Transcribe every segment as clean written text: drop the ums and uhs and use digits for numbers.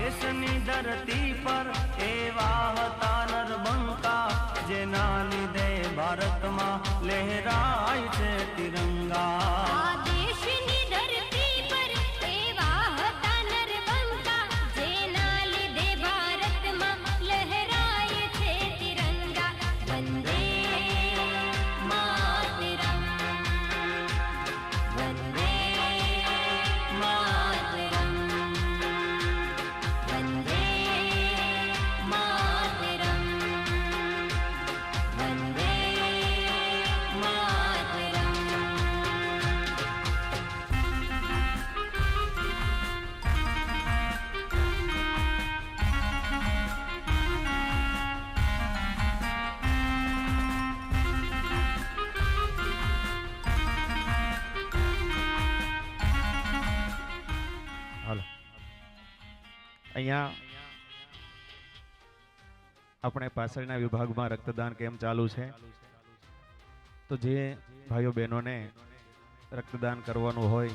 દેશની ધરતી પર એવા હતા નરબંકા જેના લીધે ભારતમાં લહેરાય છે તિરંગા. અહીંયા આપણે પાછળના વિભાગમાં રક્તદાન કેમ્પ ચાલુ છે, તો જે ભાઈઓ બહેનોને રક્તદાન કરવાનું હોય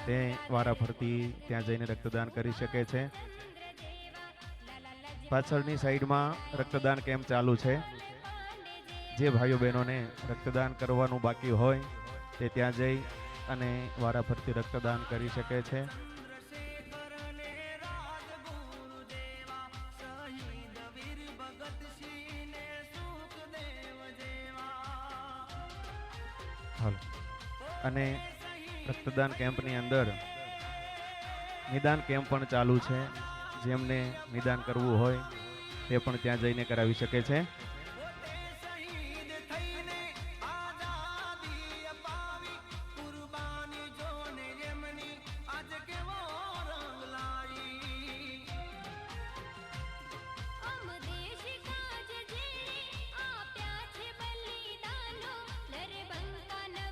તે વારાફરતી ત્યાં જઈને રક્તદાન કરી શકે છે. પાછળની સાઈડમાં રક્તદાન કેમ્પ ચાલુ છે. જે ભાઈઓ બહેનોને રક્તદાન કરવાનું બાકી હોય તે ત્યાં જઈ અને વારાફરતી રક્તદાન કરી શકે છે. અને રક્તદાન કેમ્પની અંદર નિદાન કેમ્પ પણ ચાલુ છે. જેમને નિદાન કરવું હોય તે પણ ત્યાં જઈને કરાવી શકે છે.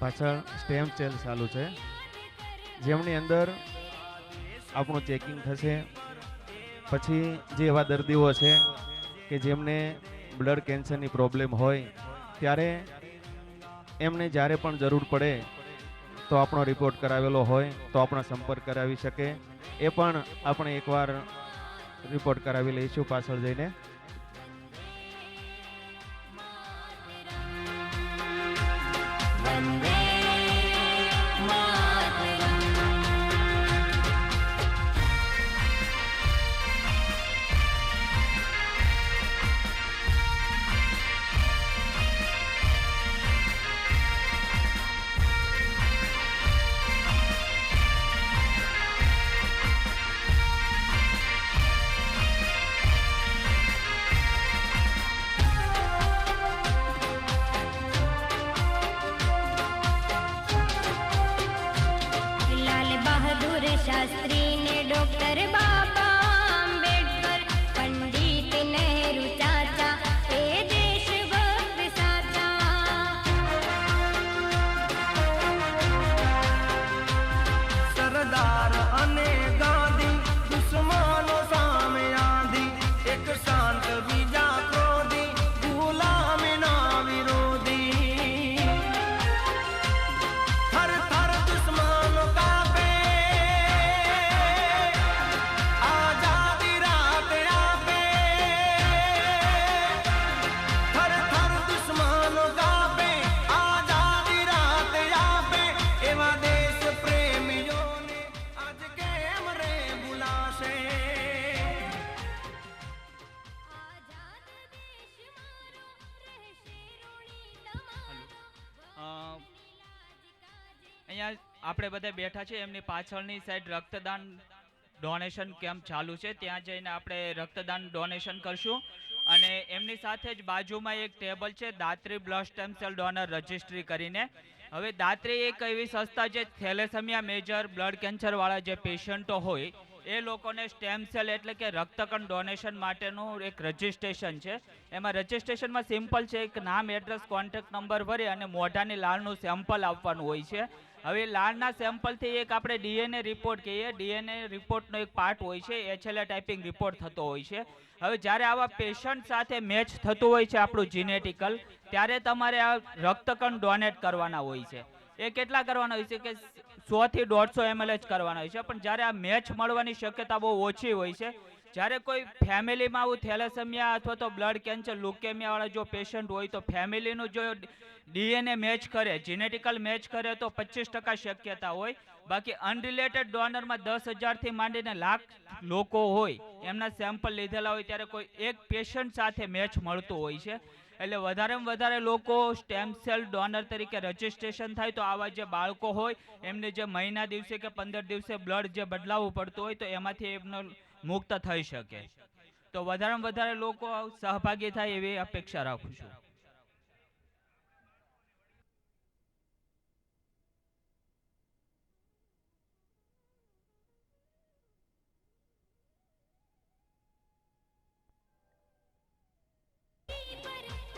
પાછળ સ્ટેમ સેલ ચાલુ છે, જેમની અંદર આપણું ચેકિંગ થશે. પછી જે એવા દર્દીઓ છે કે જેમને બ્લડ કેન્સરની પ્રોબ્લેમ હોય ત્યારે એમને જ્યારે પણ જરૂર પડે તો આપણો રિપોર્ટ કરાવેલો હોય તો આપણો સંપર્ક કરાવી શકે. એ પણ આપણે એકવાર રિપોર્ટ કરાવી લઈશું પાછળ જઈને. शास्त्री ने डॉक्टर बाबा आंबेडकर पंडित नेहरू चाचा ए देशभक्त साचा. સરદાર અને ગાંધી દુશ્મનો સામે આંધી, એક શાંત બીજા ક્રોધી, ગુલામીના વિરોધી. થર થર દુશ્મનો કાપે, આઝાદી રાત આપે. થર થર દુશ્મનો કાપે, આઝાદી રાત આપે. એવા દેશ પ્રેમીઓને આજ કેમ રે ભૂલાશે. અહીંયા આપણે બધા બેઠા છે, એમની પાછળની સાઈડ રક્તદાન ડોનેશન કેમ્પ ચાલુ છે. ત્યાં જઈને આપણે રક્તદાન ડોનેશન કરશું. અને એમની સાથે જ બાજુમાં એક ટેબલ છે Datri blood stem cell donor registry કરીને. હવે દાત્રી એક એવી સંસ્થા જે થેલેસેમિયા મેજર બ્લડ કેન્સરવાળા જે પેશન્ટો હોય એ લોકોને સ્ટેમ સેલ એટલે કે રક્તકણ ડોનેશન માટેનું એક રજિસ્ટ્રેશન છે. એમાં રજિસ્ટ્રેશનમાં સિમ્પલ છે, એક નામ, એડ્રેસ, કોન્ટેક્ટ નંબર ભરી અને મોઢાની લાળનું સેમ્પલ આપવાનું હોય છે. હવે લાળના સેમ્પલથી એક આપણે ડીએનએ રિપોર્ટ કહીએ, ડીએનએ રિપોર્ટનો એક પાર્ટ હોય છે, HLA ટાઈપિંગ રિપોર્ટ થતો હોય છે. હવે જ્યારે આવા પેશન્ટ સાથે મેચ થતું હોય છે આપણું જીનેટિકલ, ત્યારે તમારે આ રક્તકણ ડોનેટ કરવાના હોય છે. એ કેટલા કરવાના હોય છે કે 100 થી 150 ml જ કરવાના હોય છે. પણ જ્યારે આ મેચ મળવાની શક્યતા બહુ ઓછી હોય છે, જ્યારે કોઈ ફેમિલીમાં આવું થેલેસેમિયા અથવા તો બ્લડ કેન્સર લ્યુકેમિયાવાળા જો પેશન્ટ હોય તો ફેમિલીનું જો ડીએનએ મેચ કરે, જીનેટિકલ મેચ કરે તો 25% શક્યતા હોય. બાકી અનરિલેટેડ ડોનરમાં 10,000થી માંડીને લાખ લોકો હોય, એમના સેમ્પલ લીધેલા હોય ત્યારે કોઈ એક પેશન્ટ સાથે મેચ મળતું હોય છે. એટલે વધારેમાં વધારે લોકો સ્ટેમ સેલ ડોનર તરીકે રજિસ્ટ્રેશન થાય તો આવા જે બાળકો હોય એમને જે મહિના દિવસે કે 15 દિવસે બ્લડ જે બદલાવવું પડતું હોય તો એમાંથી એમનો મુક્ત થઈ શકે. તો વધારેમાં વધારે લોકો સહભાગી થાય એવી અપેક્ષા રાખું છું.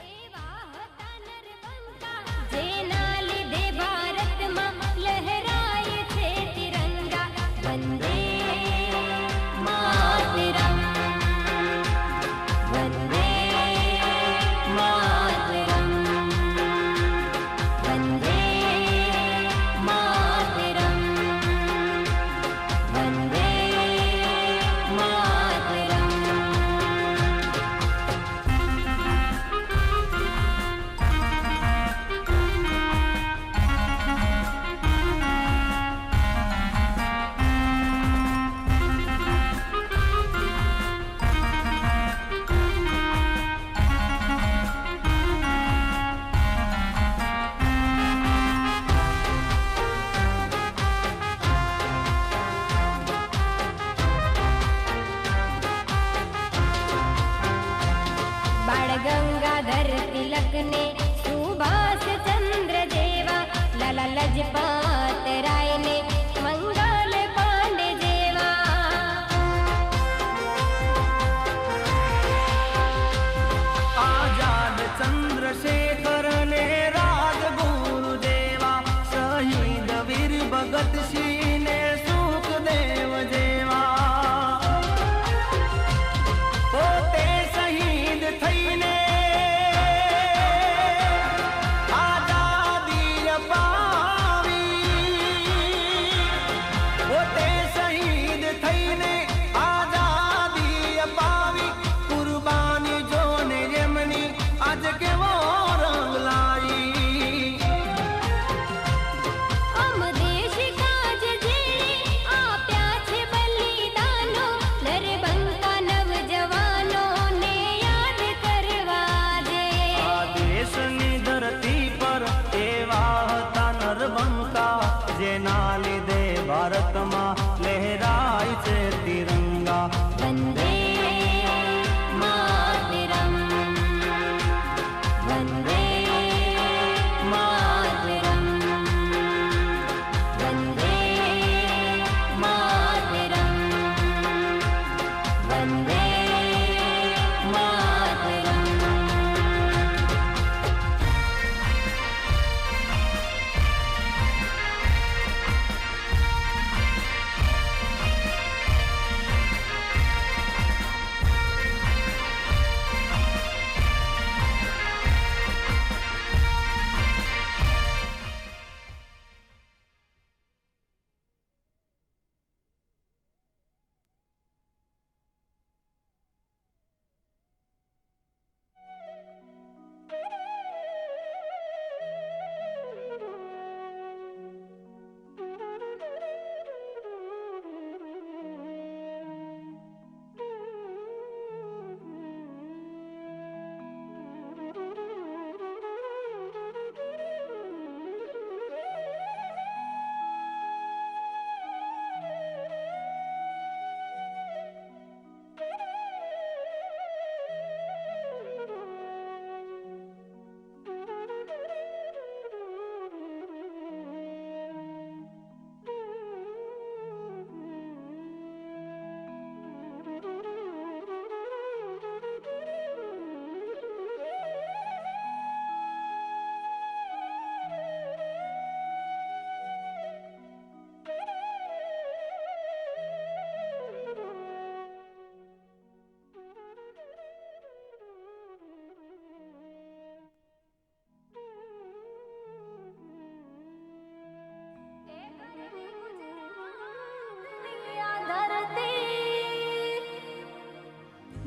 એવા હતા નરબંકા જેના લીધે ભારતમાં લહેરાય છે તિરંગા. વંદે માતરમ, વંદે માતરમ, વંદે માતરમ, વંદે માતરમ. બાળ ગંગાધર તિલકને, સુભાષ ચંદ્ર જેવા, લાલા લજપત રાયને, મંગલ પાંડે જેવા. આઝાદ ચંદ્રશેખર ને રાજગુરુ જેવા, શહીદ વીર ભગતસિંહ ને સુખદેવ જેવા. પોતે શહીદ થઈને આઝાદી અપાવી,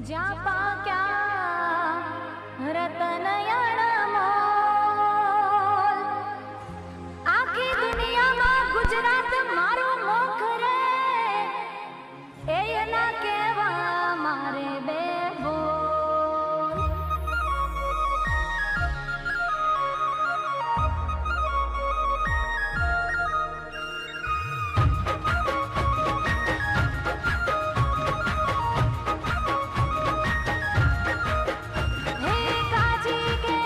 જ્યાં પાક્યા રતનયણ મોલ આખી દુનિયામાં ગુજરાત મારું મુખ રે એના કેવા મારે બે બોલ હે કાજી કે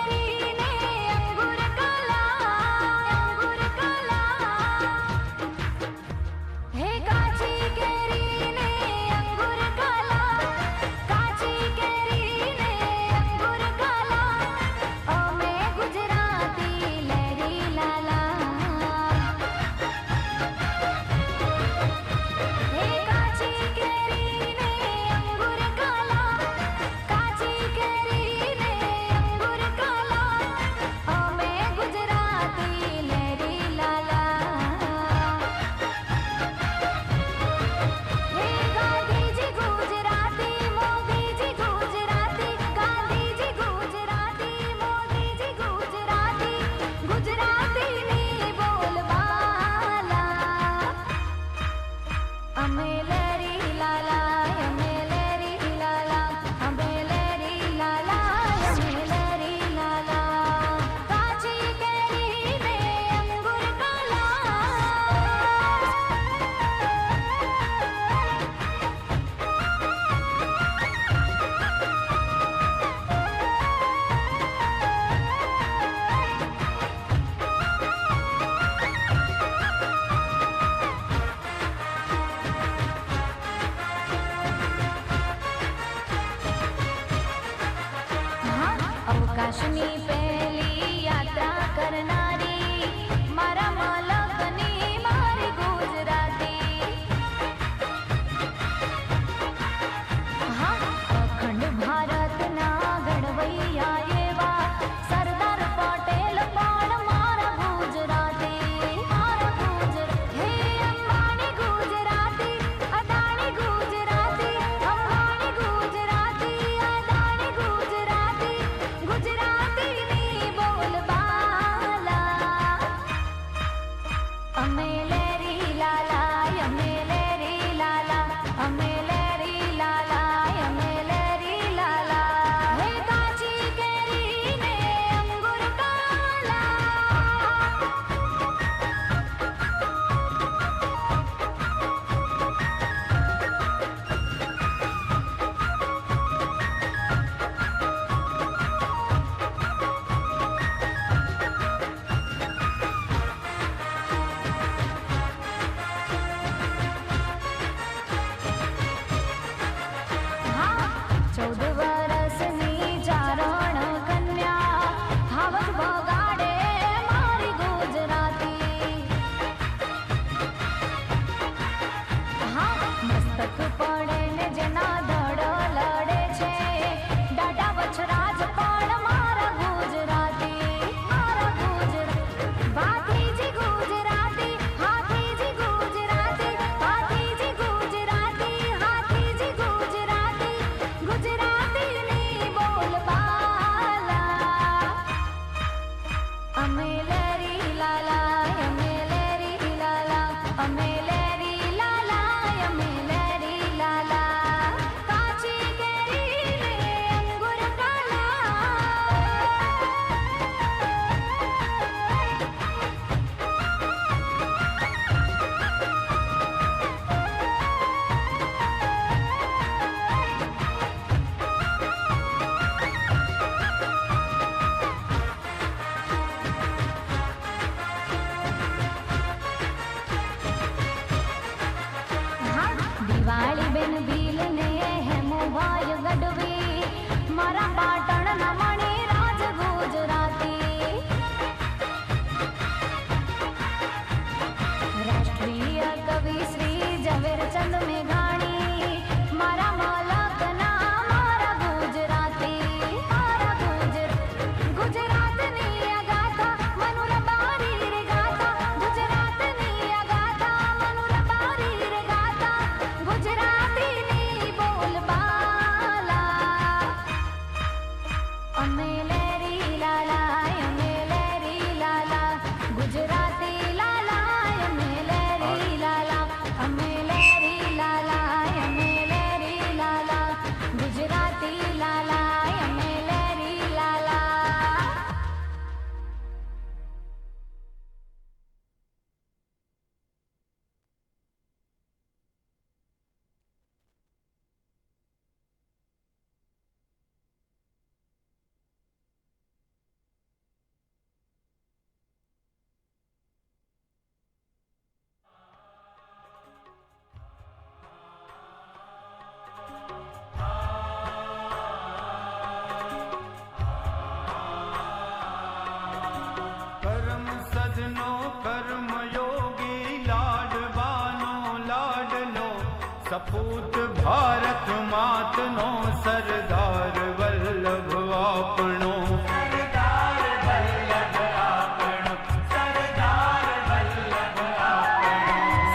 સપૂત ભારત માતનો સરદાર વલ્લભ આપણો.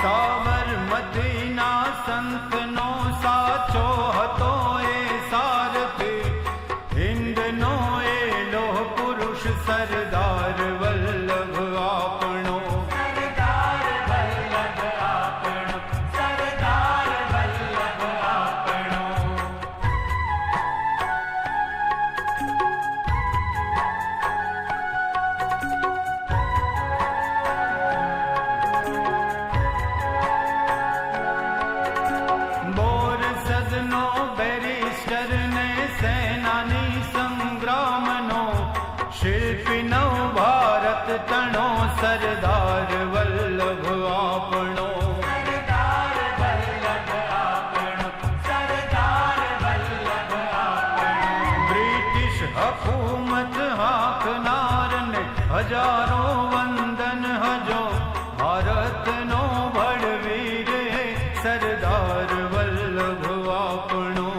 સાબરમતીના સંતનો સાચો હતો એ સારથી, હિન્દનો એ લોહ પુરુષ સરદાર વલ્લભ આપણો. બોરસદનો બેરિસ્ટર ને સેનાની સંગ્રામનો શિલ્પી નવ ભારત તણો સરદાર વલ્લભ આપણો. બ્રિટિશ હકૂમત હાંકનારને હજારો વંદન હજો, ભારતનો ભડવીર હે સરદાર વલ્લભ આપણો.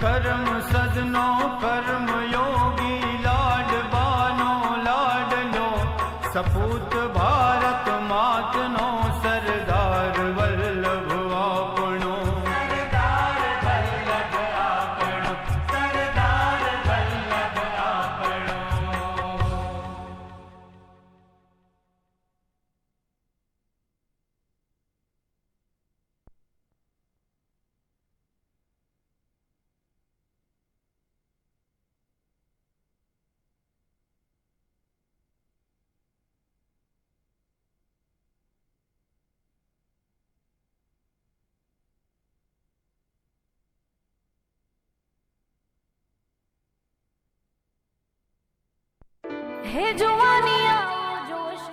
કર્મ સદનો કર્મયોગી લાડબાનો લાડલો, સપૂત ભારત માતનો સરદાર વલ્લભ આપણો. હે જુવાની આવો જોશ,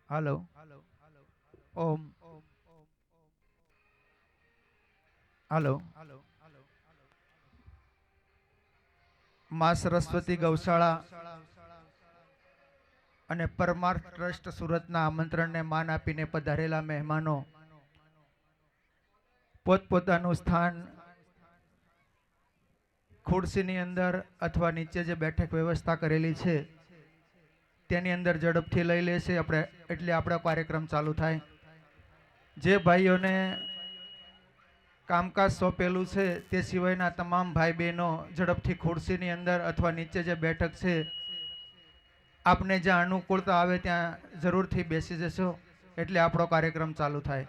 હાલો ઓમ હાલો માં સરસ્વતી ગૌશાળા અને પરમાર્થ ટ્રસ્ટ સુરતના આમંત્રણને માન આપીને પધારેલા મહેમાનો પોતપોતાનું સ્થાન ખુરશીની અંદર અથવા નીચે જે બેઠક વ્યવસ્થા કરેલી છે તેની અંદર ઝડપથી લઈ લેશે આપણે, એટલે આપણો કાર્યક્રમ ચાલુ થાય. જે ભાઈઓને કામકાજ સોંપેલું છે તે સિવાયના તમામ ભાઈ બહેનો ઝડપથી ખુરશીની અંદર અથવા નીચે જે બેઠક છે આપને જ્યાં અનુકૂળતા આવે ત્યાં જરૂરથી બેસી જશો, એટલે આપણો કાર્યક્રમ ચાલુ થાય.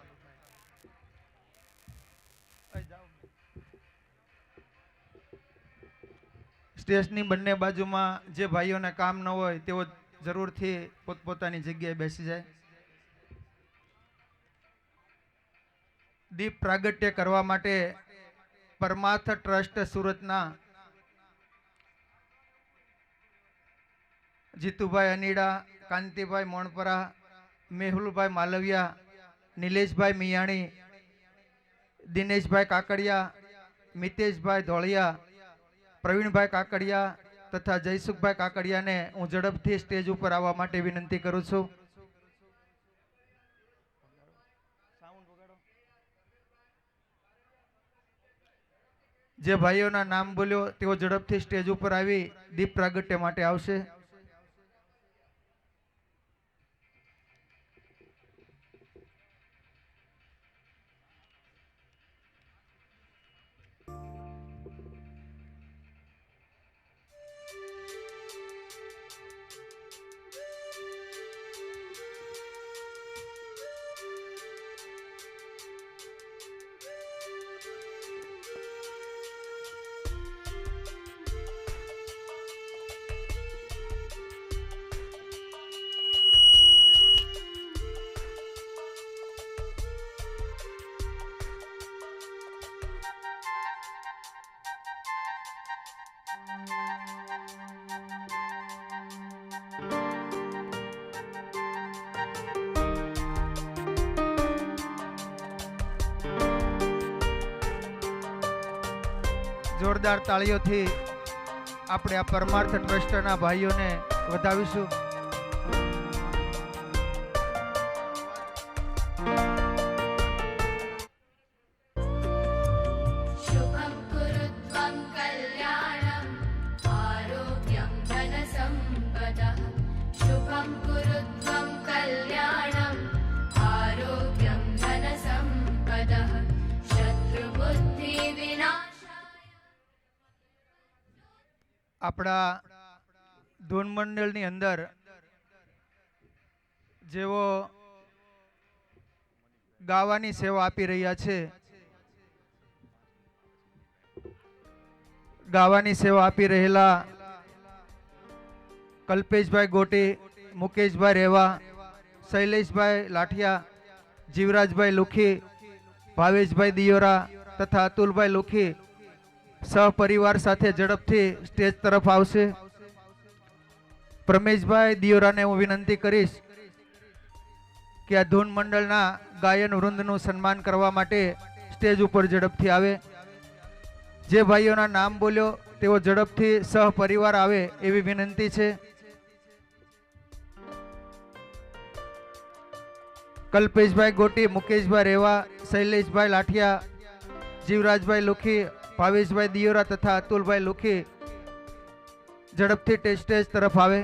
સ્ટેજની બંને બાજુમાં જે ભાઈઓને કામ ન હોય તેઓ જરૂરથી પોતપોતાની જગ્યાએ બેસી જાય. દીપ પ્રાગટ્ય કરવા માટે પરમાર્થ ટ્રસ્ટ સુરતના જીતુભાઈ અનીડા, કાંતિભાઈ મોણપરા, મેહુલભાઈ માલવિયા, નિલેશભાઈ મિયાણી, દિનેશભાઈ કાકડિયા, મિતેશભાઈ ધોળિયા, પ્રવીણભાઈ કાકડિયા તથા જયસુખભાઈ કાકડિયાને હું ઝડપથી સ્ટેજ ઉપર આવવા માટે વિનંતી કરું છું. જે ભાઈઓના નામ બોલ્યો તેઓ ઝડપથી સ્ટેજ ઉપર આવી દીપ પ્રાગટ્ય માટે આવશે. જોરદાર તાળીઓથી આપણે આ પરમાર્થ ટ્રસ્ટના ભાઈઓને વધાવીશું. शुभं कुरुत्वं कल्याणम् आरोग्यं धनसम्पदः शुभं कुरुत्वं कल्याणम् आरोग्यं धनसम्पदः शत्रुबुद्धिविनाशाय આપણા ધૂન મંડળની અંદર જેઓ ગાવાની સેવા આપી રહ્યા છે, ગાવાની સેવા આપી રહેલા કલ્પેશભાઈ ગોટી, મુકેશભાઈ રેવા, શૈલેષભાઈ લાઠિયા, જીવરાજભાઈ લુખી, ભાવેશભાઈ દિયોરા તથા અતુલભાઈ લુખી સહપરિવાર સાથે ઝડપથી સ્ટેજ તરફ આવશે. પ્રમેશભાઈ દિયોરાને હું વિનંતી કરીશ કે આ ધૂન મંડળના ગાયન વૃંદનું સન્માન કરવા માટે સ્ટેજ ઉપર ઝડપથી આવે. જે ભાઈઓના નામ બોલ્યો તેઓ ઝડપથી સહપરિવાર આવે એવી વિનંતી છે. કલ્પેશભાઈ ગોટી, મુકેશભાઈ રેવા, શૈલેષભાઈ લાઠિયા, જીવરાજભાઈ લુખી, ભાવેશભાઈ દિયોરા તથા અતુલભાઈ લુખી ઝડપથી સ્ટેજ તરફ આવે.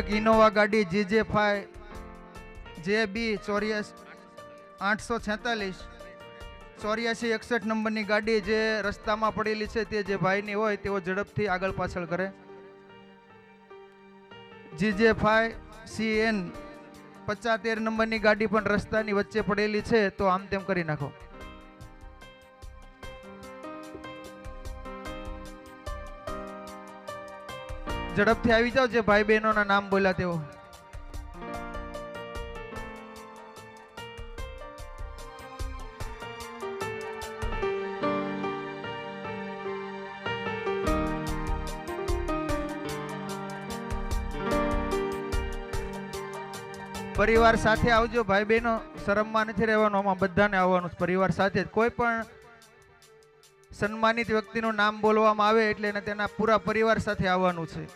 એક ઇનોવા ગાડી GJ5 JB 846 8461 નંબરની ગાડી જે રસ્તામાં પડેલી છે તે જે ભાઈની હોય તેઓ ઝડપથી આગળ પાછળ કરે. GJ5 CN 75 નંબરની ગાડી પણ રસ્તાની વચ્ચે પડેલી છે તો આમ તેમ કરી નાખો. ઝડપથી આવી જાઓ જે ભાઈ બહેનોના નામ બોલ્યા તેઓ. પરિવાર સાથે આવજો ભાઈ બહેનો, શરમમાં નથી રહેવાનું, આમાં બધાને આવવાનું છે પરિવાર સાથે જ. કોઈ પણ સન્માનિત વ્યક્તિનું નામ બોલવામાં આવે એટલે એને તેના પૂરા પરિવાર સાથે આવવાનું છે.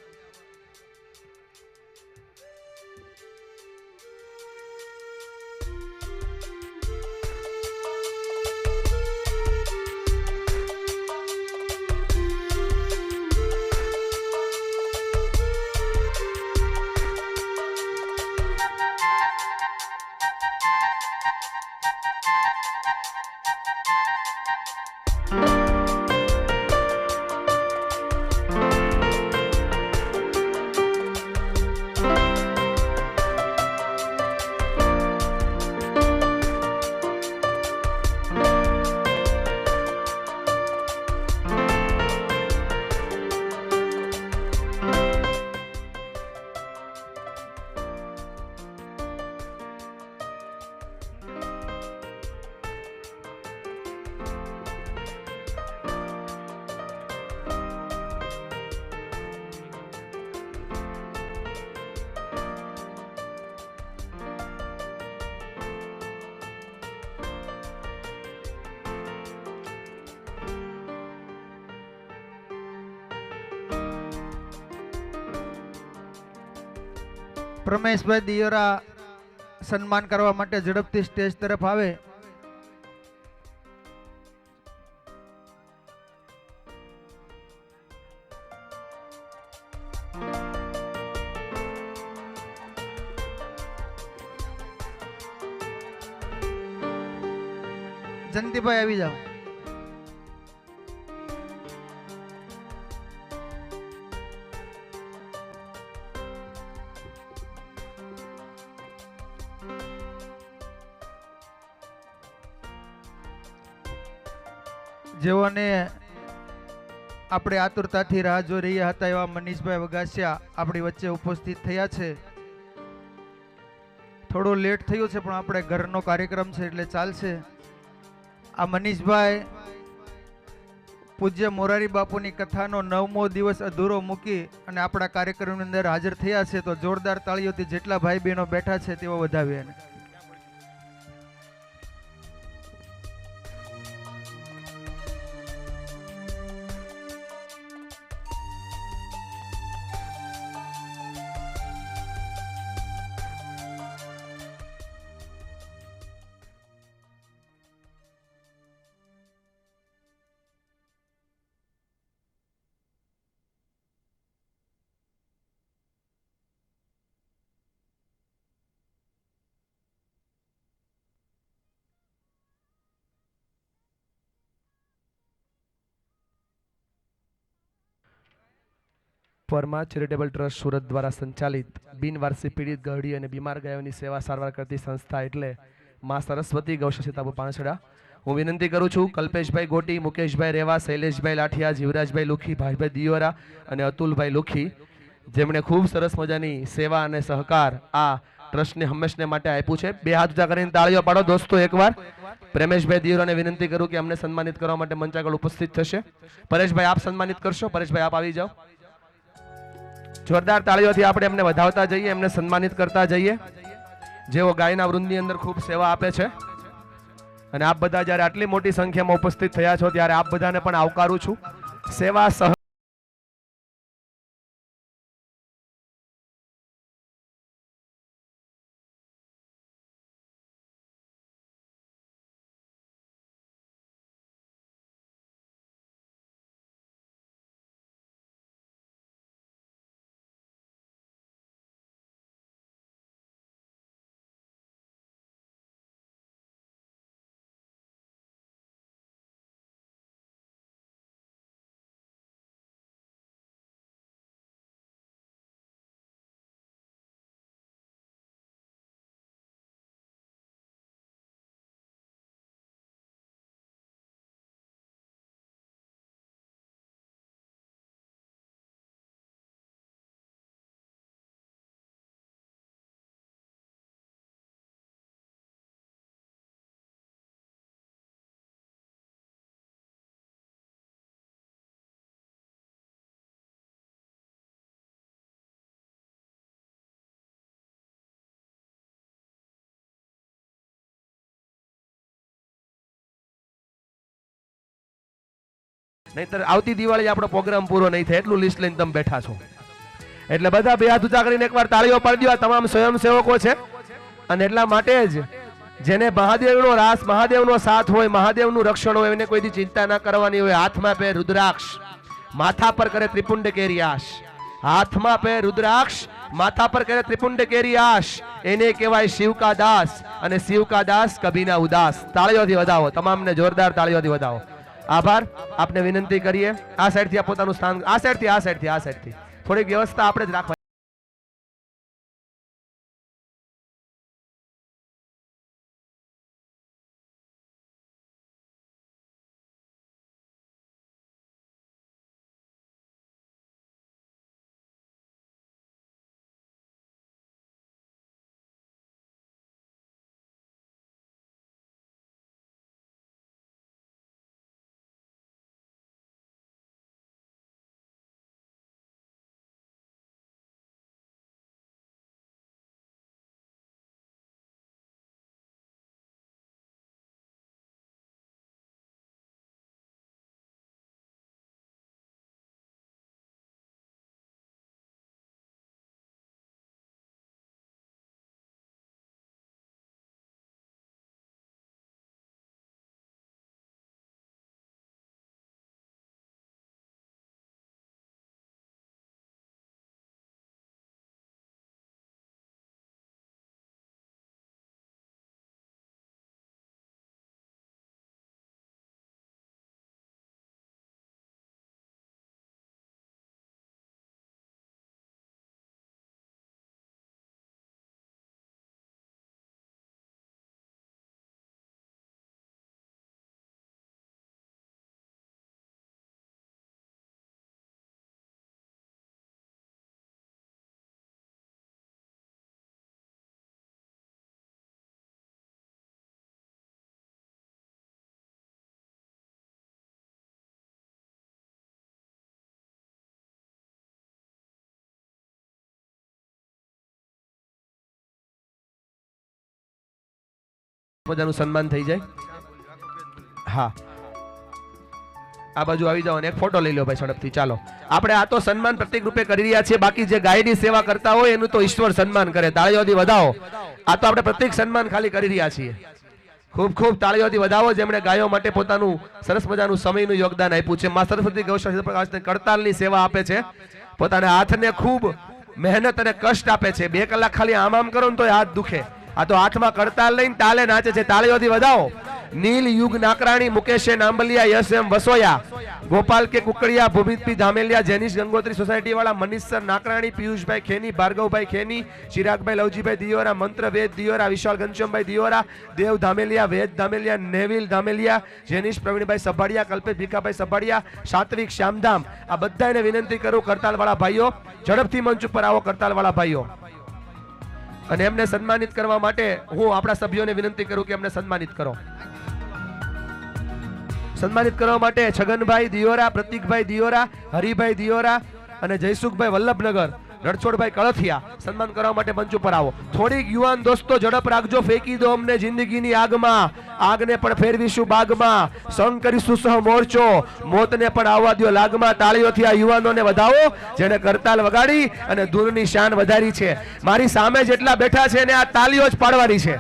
પ્રમેશભાઈ દિયોરા સન્માન કરવા માટે ઝડપથી સ્ટેજ તરફ આવે. જયંતિભાઈ આવી જાઓ. જેઓને આપણે આતુરતાથી રાહ જોઈ રહ્યા હતા એવા મનીષભાઈ વગાસિયા આપણી વચ્ચે ઉપસ્થિત થયા છે. થોડું લેટ થયું છે પણ આપણે ઘરનો કાર્યક્રમ છે એટલે ચાલશે. આ મનીષભાઈ પૂજ્ય મોરારી બાપુની કથાનો 9મો દિવસ અધૂરો મૂકી અને આપણા કાર્યક્રમની અંદર હાજર થયા છે. તો જોરદાર તાળીઓથી જેટલા ભાઈ બહેનો બેઠા છે તેઓ વધાવીએ. પરમા ચેરિટેબલ ટ્રસ્ટ સુરત દ્વારા સંચાલિત બિનવારસી પીડિત ગરડી અને બીમાર ગાયોની સેવા સારવાર કરતી સંસ્થા એટલે માં સરસ્વતી ગૌશાળા સીતાપુર પાણસડા. હું વિનંતી કરું છું કલ્પેશભાઈ ગોટી, મુકેશભાઈ રેવા, શૈલેષભાઈ લાઠિયા, જીવરાજભાઈ લુખી, ભાઈભાઈ દિયોરા અને અતુલભાઈ લુખી, જેમણે ખૂબ સરસ મજાની સેવા અને સહકાર આ ટ્રસ્ટને હંમેશને માટે આપ્યું છે. બે હાથ ઊંચા કરીને તાળીઓ પાડો દોસ્તો એકવાર. પ્રેમેશભાઈ દિયોરાને વિનંતી કરું કે અમને સન્માનિત કરવા માટે મંચ આગળ ઉપસ્થિત થશે. પરેશભાઈ આપ સન્માનિત કરશો. પરેશભાઈ આપ આવી જાઓ. જોરદાર તાળીઓથી આપણે એમને વધાવતા જઈએ, એમને સન્માનિત કરતા જઈએ, જેઓ ગાયના વૃંદની અંદર ખૂબ સેવા આપે છે. અને આપ બધા જ્યારે આટલી મોટી સંખ્યામાં ઉપસ્થિત થયા છો ત્યારે આપ બધાને પણ આવકારું છું. સેવા સહ નહીંતર આવતી દિવાળી આપણો પ્રોગ્રામ પૂરો નહીં થાય એટલું લિસ્ટ લઈને તમે બેઠા છો. એટલે બધા બે હાથ ઊંચા કરીને એકવાર તાળીઓ પાડી દો. તમામ સ્વયંસેવકો છે અને એટલા માટે જ જેને મહાદેવનો રાસ, મહાદેવનો સાથ હોય, મહાદેવનું રક્ષણ હોય, એને કોઈથી ચિંતા ના કરવાની હોય. હાથમાં પહેર રુદ્રાક્ષ, માથા પર કરે ત્રિપુંડ કેરિયાશ. હાથમાં પહેર રુદ્રાક્ષ, માથા પર કરે ત્રિપુંડ કેરિયાશ. એને કહેવાય શિવ કા દાસ, અને શિવ કા દાસ કભી ના ઉદાસ. તાળીઓથી વધાવો, તમામને જોરદાર તાળીઓથી વધાવો. આભાર. આપને વિનંતી કરીએ આ સાઈડથી આ પોતાનું સ્થાન, આ સાઈડથી થોડીક વ્યવસ્થા આપણે જ રાખવા. બધાનું સન્માન થઈ જાય. હા, આ બાજુ આવી જાઓ અને એક ફોટો લઈ લો ભાઈ ઝડપથી. ચાલો, આપણે આ તો સન્માન પ્રતિક રૂપે કરી રહ્યા છીએ. બાકી જે ગાયની સેવા કરતા હોય એનું તો ઈશ્વર સન્માન કરે. તાળીઓથી વધાવો. આ તો આપણે પ્રતિક સન્માન ખાલી કરી રહ્યા છીએ. ખૂબ ખૂબ તાળીઓથી વધાવો જેમણે ગાયો માટે પોતાનું સરસ મજાનું સમયનું યોગદાન આપ્યું છે. માં સરસ્વતી ગૌશાળા પ્રકાશને કરતાલની સેવા આપે છે. પોતાના હાથને ખૂબ મહેનત અને કષ્ટ આપે છે. 2 કલાક ખાલી આમ કરો ને તો હાથ દુખે. આ તો હાથમાં કરતાલ લઈને તાલે નાચે છે. તાળીઓથી વધાવો. નીલ યુગ નાકરાણી, મુકેશ નાંબલિયા, યશ એમ વસોયા, ગોપાલ કે કુકડિયા, ભૂમિત પી ધામેલિયા, જેનિશ ગંગોત્રી સોસાયટી વાળા, મનીષ સર નાકરાણી, પિયુષભાઈ ખેની, ભાર્ગવભાઈ ખેની, ચિરાગભાઈ લવજીભાઈ દિયોરા, મંત્ર વેદ દિયોરા, વિશાલ ઘનશ્યામભાઈ દિયોરા, દેવ ધામેલિયા, વેદ ધામેલિયા, નેવિલ ધામેલિયા, જેનિશ પ્રવીણભાઈ સભાડિયા, કલ્પેશ ભીખાભાઈ સભાડિયા, સાત્વિક શ્યામધામ. આ બધાને વિનંતી કરું, કરતાલ વાળા ભાઈઓ ઝડપથી મંચ ઉપર આવો. કરતાલ વાળા ભાઈઓ અને એમને સન્માનિત કરવા માટે હું આપણા સભ્યોને વિનંતી કરું કે એમને સન્માનિત કરો. સન્માનિત કરવા માટે છગનભાઈ દિયોરા, પ્રતિકભાઈ દિયોરા, હરિભાઈ દિયોરા અને જયસુખભાઈ વલ્લભનગર, રણછોડભાઈ કળથિયા સન્માન કરવા માટે મંચ ઉપર આવો. થોડીક યુવાન દોસ્તો ઝડપ રાખજો. ફેંકી દો અમને જિંદગીની આગમાં, આગને પણ ફેરવીશું બાગમાં, સંગ કરીશું સહ મોરચો, મોતને પણ આવવા દો લાગમાં. તાળીઓથી આ યુવાનોને વધાવો જેને કરતાલ વગાડી અને ધૂનની શાન વધારી છે. મારી સામે જેટલા બેઠા છે એને આ તાળીઓ જ પાડવાની છે.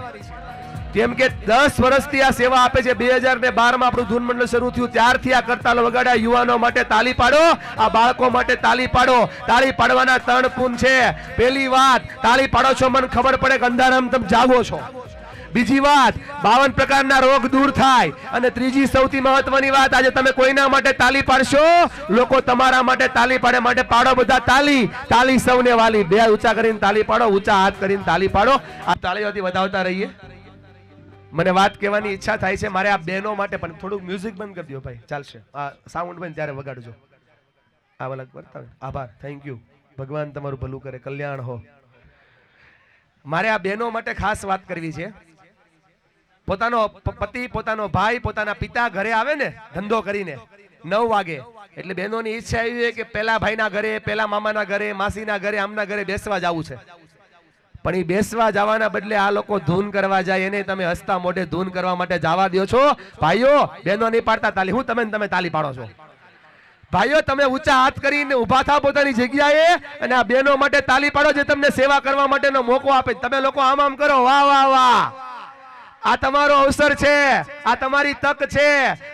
કેમ કે 10 વર્ષથી આ સેવા આપે છે. 2012 માં આપણું ધૂન મંડળ શરૂ થયું ત્યારથી આ કરતાલ વગાડ્યા. યુવાનો માટે તાલી પાડો, આ બાળકો માટે તાલી પાડો. તાલી પાડવાના 3 પૂન છે. પહેલી વાત, તાલી પાડો છો મને ખબર પડે કે અંધારામાં તમે જાગો છો. બીજી વાત, 52 પ્રકારના રોગ દૂર થાય. અને ત્રીજી સૌથી મહત્વની વાત, આજે તમે કોઈના માટે તાલી પાડશો, લોકો તમારા માટે તાલી પાડે. માટે પાડો બધા તાલી. તાલી સૌને વાલી. 2 ઊંચા કરીને તાલી પાડો, ઊંચા હાથ કરીને તાલી પાડો. આ તાળીઓથી વધાવતા રહીએ. મને વાત કહેવાની ઈચ્છા થાય છે. મારે આ બહેનો માટે પણ થોડુંક મ્યુઝિક બંધ કરી દો ભાઈ, ચાલશે. આ સાઉન્ડ બંધ ત્યારે વગાડજો. આ વલક બતાવે. આભાર, થેન્ક યુ. ભગવાન તમારું ભલું કરે, કલ્યાણ હો. મારે આ બહેનો માટે ખાસ વાત કરવી છે. પોતાનો પતિ, પોતાનો ભાઈ, પોતાના પિતા ઘરે આવે ને ધંધો કરીને 9 વાગે, એટલે બહેનોની ઈચ્છા એવી હોય કે પેલા ભાઈના ઘરે, પેલા મામાના ઘરે, માસીના ઘરે, આમના ઘરે બેસવા જવું છે. પણ એ બેસવા જવાના બદલે આ લોકો ધૂન કરવા જાય. એને તમે હસતા મોઢે ધૂન કરવા માટે જવા દો છો. ભાઈઓ બહેનો નહીં પાડતા તાલી. હું તમે તાલી પાડો છો. ભાઈઓ તમે ઊંચા હાથ કરીને ઊભા થાવ પોતાની જગ્યાએ અને આ બહેનો માટે તાલી પાડો જે તમને સેવા કરવા માટેનો મોકો આપે. તમે લોકો આમ આમ કરો, વાહ વાહ વાહ. આ તમારો અવસર છે, આ તમારી તક છે.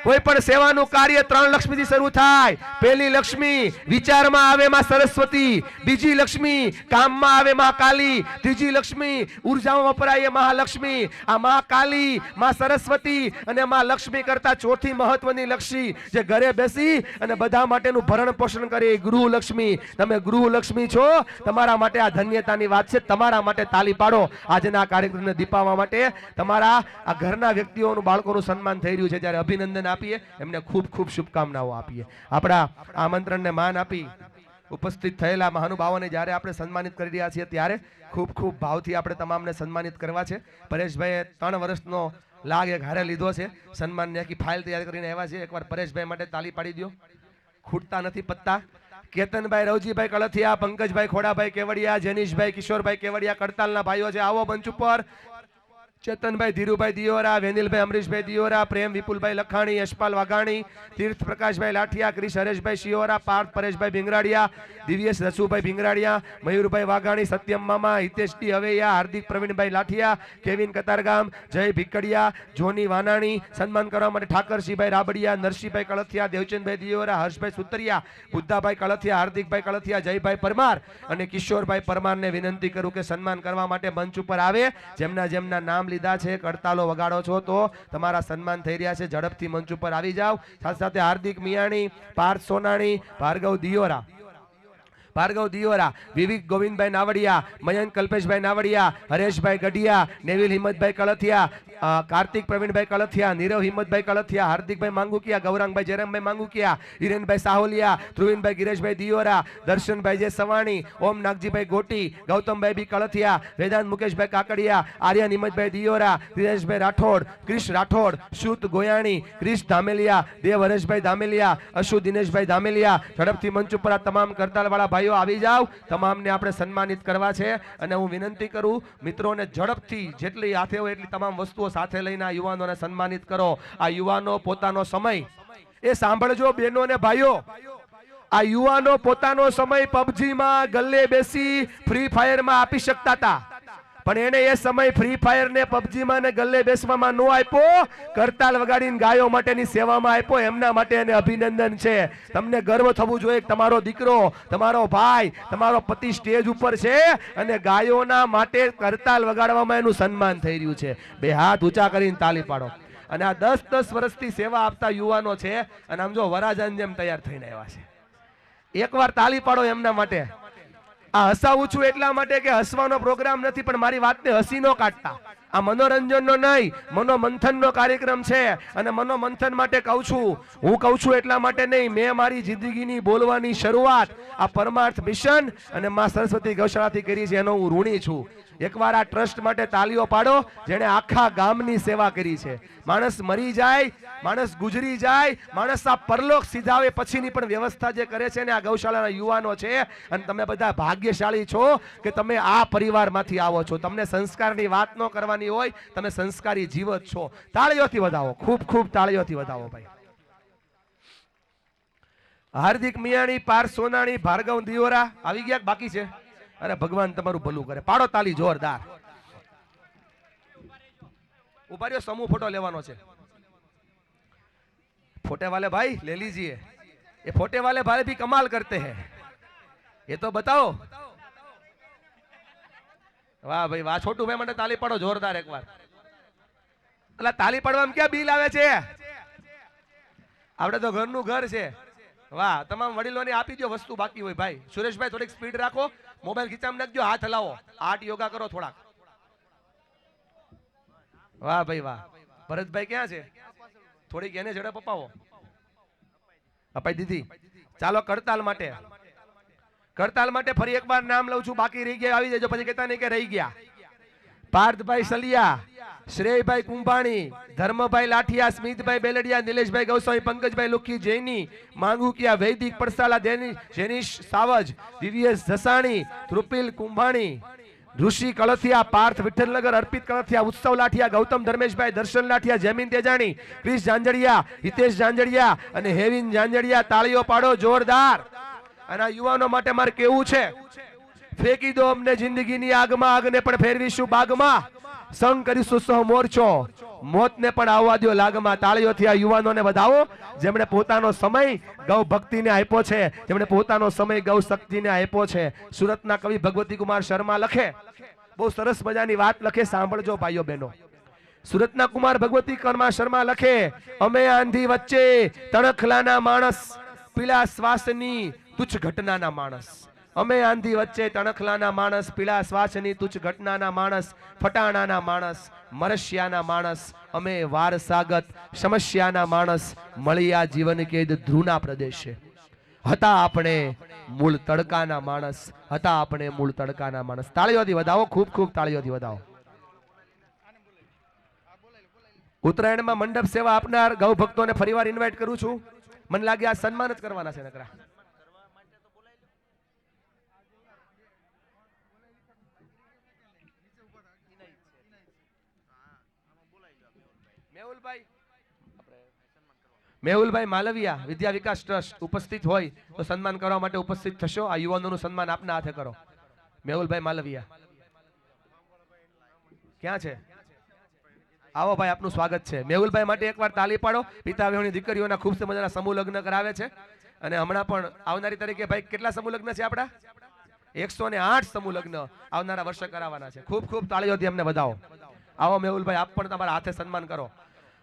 કોઈ પણ સેવાનું કાર્ય 3 લક્ષ્મીથી શરૂ થાય. પહેલી લક્ષ્મી વિચારમાં આવે માં સરસ્વતી, બીજી લક્ષ્મી કામમાં આવે માં કાલી, ત્રીજી લક્ષ્મી ઉર્જામાં વપરાય એ મહાલક્ષ્મી. આ માં કાલી, માં સરસ્વતી અને માં લક્ષ્મી કરતા ચોથી મહત્વની લક્ષ્મી જે ઘરે બેસી અને બધા માટેનું ભરણ પોષણ કરે એ ગૃહ લક્ષ્મી. તમે ગૃહ લક્ષ્મી છો, તમારા માટે આ ધન્યતાની વાત છે. તમારા માટે તાલી પાડો આજના કાર્યક્રમને દીપાવવા માટે. તમારા આ ઘરના વ્યક્તિઓનું બાળકોનું સન્માન થઈ રહ્યું છે, ત્યારે અભિનંદન આપીએ, એમને ખૂબ ખૂબ શુભકામનાઓ આપીએ. આપણા આમંત્રણને માન આપી ઉપસ્થિત થયેલા મહાનુભાવોને જ્યારે આપણે સન્માનિત કરી રહ્યા છીએ ત્યારે ખૂબ ખૂબ ભાવથી આપણે તમામને સન્માનિત કરવા છે. પરેશભાઈએ 3 વર્ષનો લાગ એક હારે લીધો છે. સન્માનની આખી ફાઇલ તૈયાર કરીને આવ્યા છે. એકવાર પરેશભાઈ માટે તાલી પાડી દો. ખૂટતા નથી પત્તા. કેતનભાઈ, રવજીભાઈ કળથિયા, પંકજભાઈ ખોડાભાઈ કેવડિયા, જેનીશભાઈ કિશોરભાઈ કેવડિયા કડતાલના ભાઈઓ છે. આવો મંચ ઉપર. ચેતનભાઈ, ધીરુભાઈ દિયોરા, વેનિલભાઈ, અમરીશભાઈ દિયોરા, પ્રેમ વિપુલભાઈ લખાણી, યશપાલ વાઘાણી, તીર્થ પ્રકાશભાઈ લાઠિયા, ક્રિશ હરેશભાઈ શિયોરા, પાર્થ પરેશભાઈ ભીંગરાડિયા, દિવ્યેશ રસુભાઈ ભીંગરાડિયા, મયુરભાઈ વાઘાણી, સત્યમ મામા, હિતેશ ડી હવૈયા, હાર્દિક પ્રવીણભાઈ લાઠિયા, કેવિન કતારગામ, જય ભીકડિયા, જોની વાનાણી. સન્માન કરવા માટે ઠાકરસિંહભાઈ રાબડિયા, નરસિંહભાઈ કળથિયા, દેવચંદભાઈ દિયોરા, હર્ષભાઈ સુતરિયા, બુદ્ધાભાઈ કળથિયા, હાર્દિકભાઈ કળથિયા, જયભાઈ પરમાર અને કિશોરભાઈ પરમારને વિનંતી કરું કે સન્માન કરવા માટે મંચ ઉપર આવે. જેમના જેમના નામ લીધા છે, કડતાલો વગાડો છો તો તમારા સન્માન થઈ રહ્યા છે. ઝડપથી મંચ ઉપર આવી જાવ. સાથે સાથે હાર્દિક મિયાણી, પાર્થ સોનાણી, ભાર્ગવ દિયોરા, વિવેક ગોવિંદભાઈ નાવડિયા, મયંક કલ્પેશભાઈ નાવડિયા, હરેશભાઈ ગઢિયા, નેવિલ હિંમતભાઈ કળથિયા, કાર્તિક પ્રવીણભાઈ કળથિયા, નીરવ હિંમતભાઈ કળથિયા, હાર્દિકભાઈ માંગુકિયા, ગૌરાંગભાઈ જયરામભાઈ માંગુકિયા, હિરેનભાઈ સાહોલિયા, ધ્રુવીનભાઈ ગિરેશભાઈ દિયોરા, દર્શનભાઈ જે સવાણી, ઓમ નાગજીભાઈ ગોટી, ગૌતમભાઈ બી કળથિયા, વેદાંત મુકેશભાઈ કાકડિયા, આર્યન હિંમતભાઈ દિયોરા, દિનેશભાઈ રાઠોડ, ક્રિશ રાઠોડ, શુત ગોયાણી, ક્રિશ ધામેલિયા, દેવ હરેશભાઈ ધામેલિયા, અશુ દિનેશભાઈ ધામેલિયા. ઝડપથી મંચ ઉપર આ તમામ કરતાલવાળા ભાઈઓ આવી જાવ. તમામને આપણે સન્માનિત કરવા છે અને હું વિનંતી કરું મિત્રોને ઝડપથી જેટલી હાથે હોય એટલી તમામ વસ્તુઓ સાથે લઈને આ યુવાનોને સન્માનિત કરો. આ યુવાનો પોતાનો સમય એ સાંભળજો બહેનો અને ભાઈઓ, આ યુવાનો પોતાનો સમય પબજીમાં ગલ્લે બેસી ફ્રી ફાયરમાં આપી શકતા હતા, પણ એને એ સમય ફ્રી ફાયર ને પબજીમાં ને ગલ્લે બેસવામાં ન આપ્યો, કરતાલ વગાડીને ગાયો માટેની સેવામાં આપ્યો. એમના માટે એને અભિનંદન છે. તમને ગર્વ થવું જોઈએ કે તમારો દીકરો, તમારો ભાઈ, તમારો પતિ સ્ટેજ ઉપર છે અને ગાયોના માટે કરતાલ વગાડવામાં એનું સન્માન થઈ રહ્યું છે. 2 હાથ ઊંચા કરીને તાલી પાડો. અને આ 10-10 વર્ષથી સેવા આપતા યુવાનો છે અને આમ જો વરાજાન જેમ તૈયાર થઈને આવ્યા છે. એકવાર તાલી પાડો એમના માટે. આ હસાવું છું એટલા માટે કે હસવાનો પ્રોગ્રામ નથી, પણ મારી વાતને હસી ન કાઢતા. આ મનોરંજનનો નહીં, મનોમંથનનો કાર્યક્રમ છે અને મનોમંથન માટે કહું છું. હું કહું છું એટલા માટે નહીં, મેં મારી જિંદગીની બોલવાની શરૂઆત આ પરમાર્થ મિશન અને માં સરસ્વતી ગૌશાળાથી કરી છે, એનો હું ઋણી છું. એકવાર આ ટ્રસ્ટ માટે તાલીઓ પાડો જેણે આખા ગામની સેવા કરી છે. માણસ મરી જાય, માણસ ગુજરી જાય, માણસ આ પરલોક સીધાવે પછીની પણ વ્યવસ્થા જે કરે છે ને આ ગૌશાળાના યુવાનો છે. અને તમે બધા ભાગ્યશાળી છો કે તમે આ પરિવારમાંથી આવો છો. તમને સંસ્કારની વાત ન કરવાની હોય, તમે સંસ્કારી જીવ જ છો. તાળીઓથી વધાવો, ખૂબ ખૂબ તાળીઓથી વધાવો ભાઈ. હાર્દિક મિયાણી, પાર્થ સોનાણી, ભાર્ગવ દિયોરા આવી ગયા બાકી છે? અરે ભગવાન તમારું ભલું કરે. પાડો તાલી જોરદાર. ઉભા રહ્યો, સમૂહ ફોટો લેવાનો છે. फोटे वाले भाई ले लीजिए. ये फोटे वाले भाई भी कमाल करते हैं, ये तो बताओ. वाह भाई वाह. छोटू भाई માટે તાલી પાડો જોરદાર એકવાર. એટલે તાલી પાડવામાં ક્યાં બિલ આવે છે? આપણે તો ઘરનું ઘર છે. વાહ. તમામ વડીલોને આપી દો વસ્તુ બાકી હોય ભાઈ. સુરેશભાઈ થોડીક સ્પીડ રાખો, મોબાઈલ ખીચામાં નાખજો, હાથ હલાવો, 8 યોગા કરો થોડાક. વાહ ભાઈ વાહ. ભરતભાઈ ક્યાં છે? થોડીક એને ઝડપ અપાવો. અપાઈ દીધી. ચાલો કરતાલ માટે, કરતાલ માટે ફરી એકવાર નામ લઉં છું. બાકી રહી ગયા આવી જજો, પછી કહેતા નહીં કે રહી ગયા. પાર્થભાઈ સલિયા, શ્રેયભાઈ કુંભાણી, ધર્મભાઈ લાઠિયા, સ્મિતભાઈ બેલડિયા, નિલેશભાઈ ગૌસ્વામી, પંકજભાઈ લુખી, જૈની માંગુકિયા, વૈદિક પડસાલા, જેનીશ સાવજ, દિવ્યેશ જસાણી, ધ્રુપિલ કુંભાણી, ઋષિ કળથિયા, પાર્થ વિઠ્ઠલનગર, અર્પિત કળથિયા, ઉત્સવ લાઠિયા, ગૌતમ ધર્મેશભાઈ, દર્શન લાઠિયા, જમીન તેજાણી, ક્રિશ જાંજડિયા, હિતેશ જાંજડિયા અને હેવિન જાંજડિયા. તાળીઓ પાડો જોરદાર. અને આ યુવાનો માટે મારે કેવું છે, ફેંકી દો અમને જિંદગીની આગમાં, આગને પણ ફેરવીશું બાગમાં, સંગ કરીશું સહ મોરચો, મોતને પણ આવવા દો લાગમાં. તાળીઓથી આ યુવાનોને વધાવો જેમણે પોતાનો સમય ગૌ ભક્તિને આપ્યો છે, જેમણે પોતાનો સમય ગૌ શક્તિને આપ્યો છે. સુરતના કવિ ભગવતી કુમાર શર્મા લખે, બહુ સરસ મજાની વાત લખે, સાંભળજો ભાઈઓ બહેનો. સુરતના કુમાર ભગવતી કુમાર શર્મા લખે, અમે આંધી વચ્ચે તણખલાના માણસ, પીળા શ્વાસની તુચ્છ ઘટનાના માણસ. અમે આંધી વચ્ચે તણખલાના માણસ, પીળા શ્વાસની તુચ્છ ઘટનાના માણસ, ફટાણાના માણસ, મરસ્યાના માણસ, અમે વારસાગત સમસ્યાના માણસ, મળ્યા જીવન કેદ ધ્રુના પ્રદેશે. હતા આપણે મૂળ તડકાના માણસ, હતા આપણે મૂળ તડકાના માણસ. તાળીઓથી વધાવો, ખૂબ ખૂબ તાળીઓથી વધાવો. ઉત્તરાયણમાં મંડપ સેવા આપનાર ગૌ ભક્તોને ફરીવાર ઇન્વાઇટ કરું છું. મને લાગે આ સન્માન જ કરવાના છે નકરા. મેહુલભાઈ માલવિયા, વિદ્યા વિકાસ ટ્રસ્ટ ઉપસ્થિત હોય તો સન્માન કરવા માટે ઉપસ્થિત થશો. આ યુવાનોનું સન્માન આપના હાથે કરો. મેહુલભાઈ માલવિયા ક્યાં છે? આવો ભાઈ, આપનું સ્વાગત છે. મેહુલભાઈ માટે એકવાર તાલી પાડો. પિતા વહુની દીકરીઓના ખૂબ મજાના સમૂહ લગ્ન કરાવે છે અને હમણાં પણ આવનારી તારીખે ભાઈ કેટલા સમૂહ લગ્ન છે આપડા? 108 સમૂહ લગ્ન આવનારા વર્ષે કરાવવાના છે. ખૂબ ખૂબ તાળીઓથી અમને વધાવો. આવો મેહુલભાઈ, આપ પણ તમારા હાથે સન્માન કરો.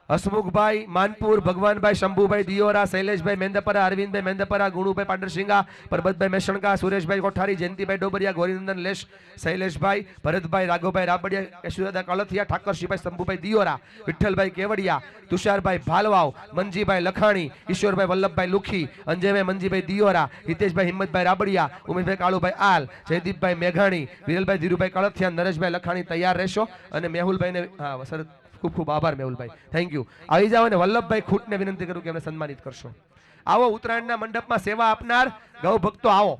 હસમુખભાઈ માનપુર, ભગવાનભાઈ શંભુભાઈ દિયોરા, શૈલેષભાઈ મેંદપરા, અરવિંદભાઈ મેંદપરા, ગુણુભાઈ પાંડરસિંગા, પરબતભાઈ મેશણકા, સુરેશભાઈ કોઠારી, જયંતિભાઈ ડોબરિયા, ગોરીનંદન લેશ, શૈલેષભાઈ, ભરતભાઈ, રાઘવભાઈ રાબડિયા, યશુદાદા કળથિયા, ઠાકરશીભાઈ શંભુભાઈ દિયોરા, વિઠ્ઠલભાઈ કેવડિયા, તુષારભાઈ ભાલવાવ, મનજીભાઈ લખાણી, ઈશ્વરભાઈ વલ્લભભાઈ લુખી, અંજયભાઈ મંજીભાઈ દિયોરા, હિતેશભાઈ હિંમતભાઈ રાબડિયા, ઉમેશભાઈ કાળુભાઈ આલ, જયદીપભાઈ મેઘાણી, વિરલભાઈ ધીરુભાઈ કળથિયા, નરેશભાઈ લખાણી તૈયાર રહેશો. અને મેહુલભાઈને હા સર ખૂબ ખૂબ આભાર મેહુલભાઈ, થેન્ક યુ. આવી જાઓ. અને વલ્લભભાઈ ખૂટને વિનંતી કરું કે એમને સન્માનિત કરશો. આવો ઉત્તરાયણના મંડપમાં સેવા આપનાર ગૌ ભક્તો આવો.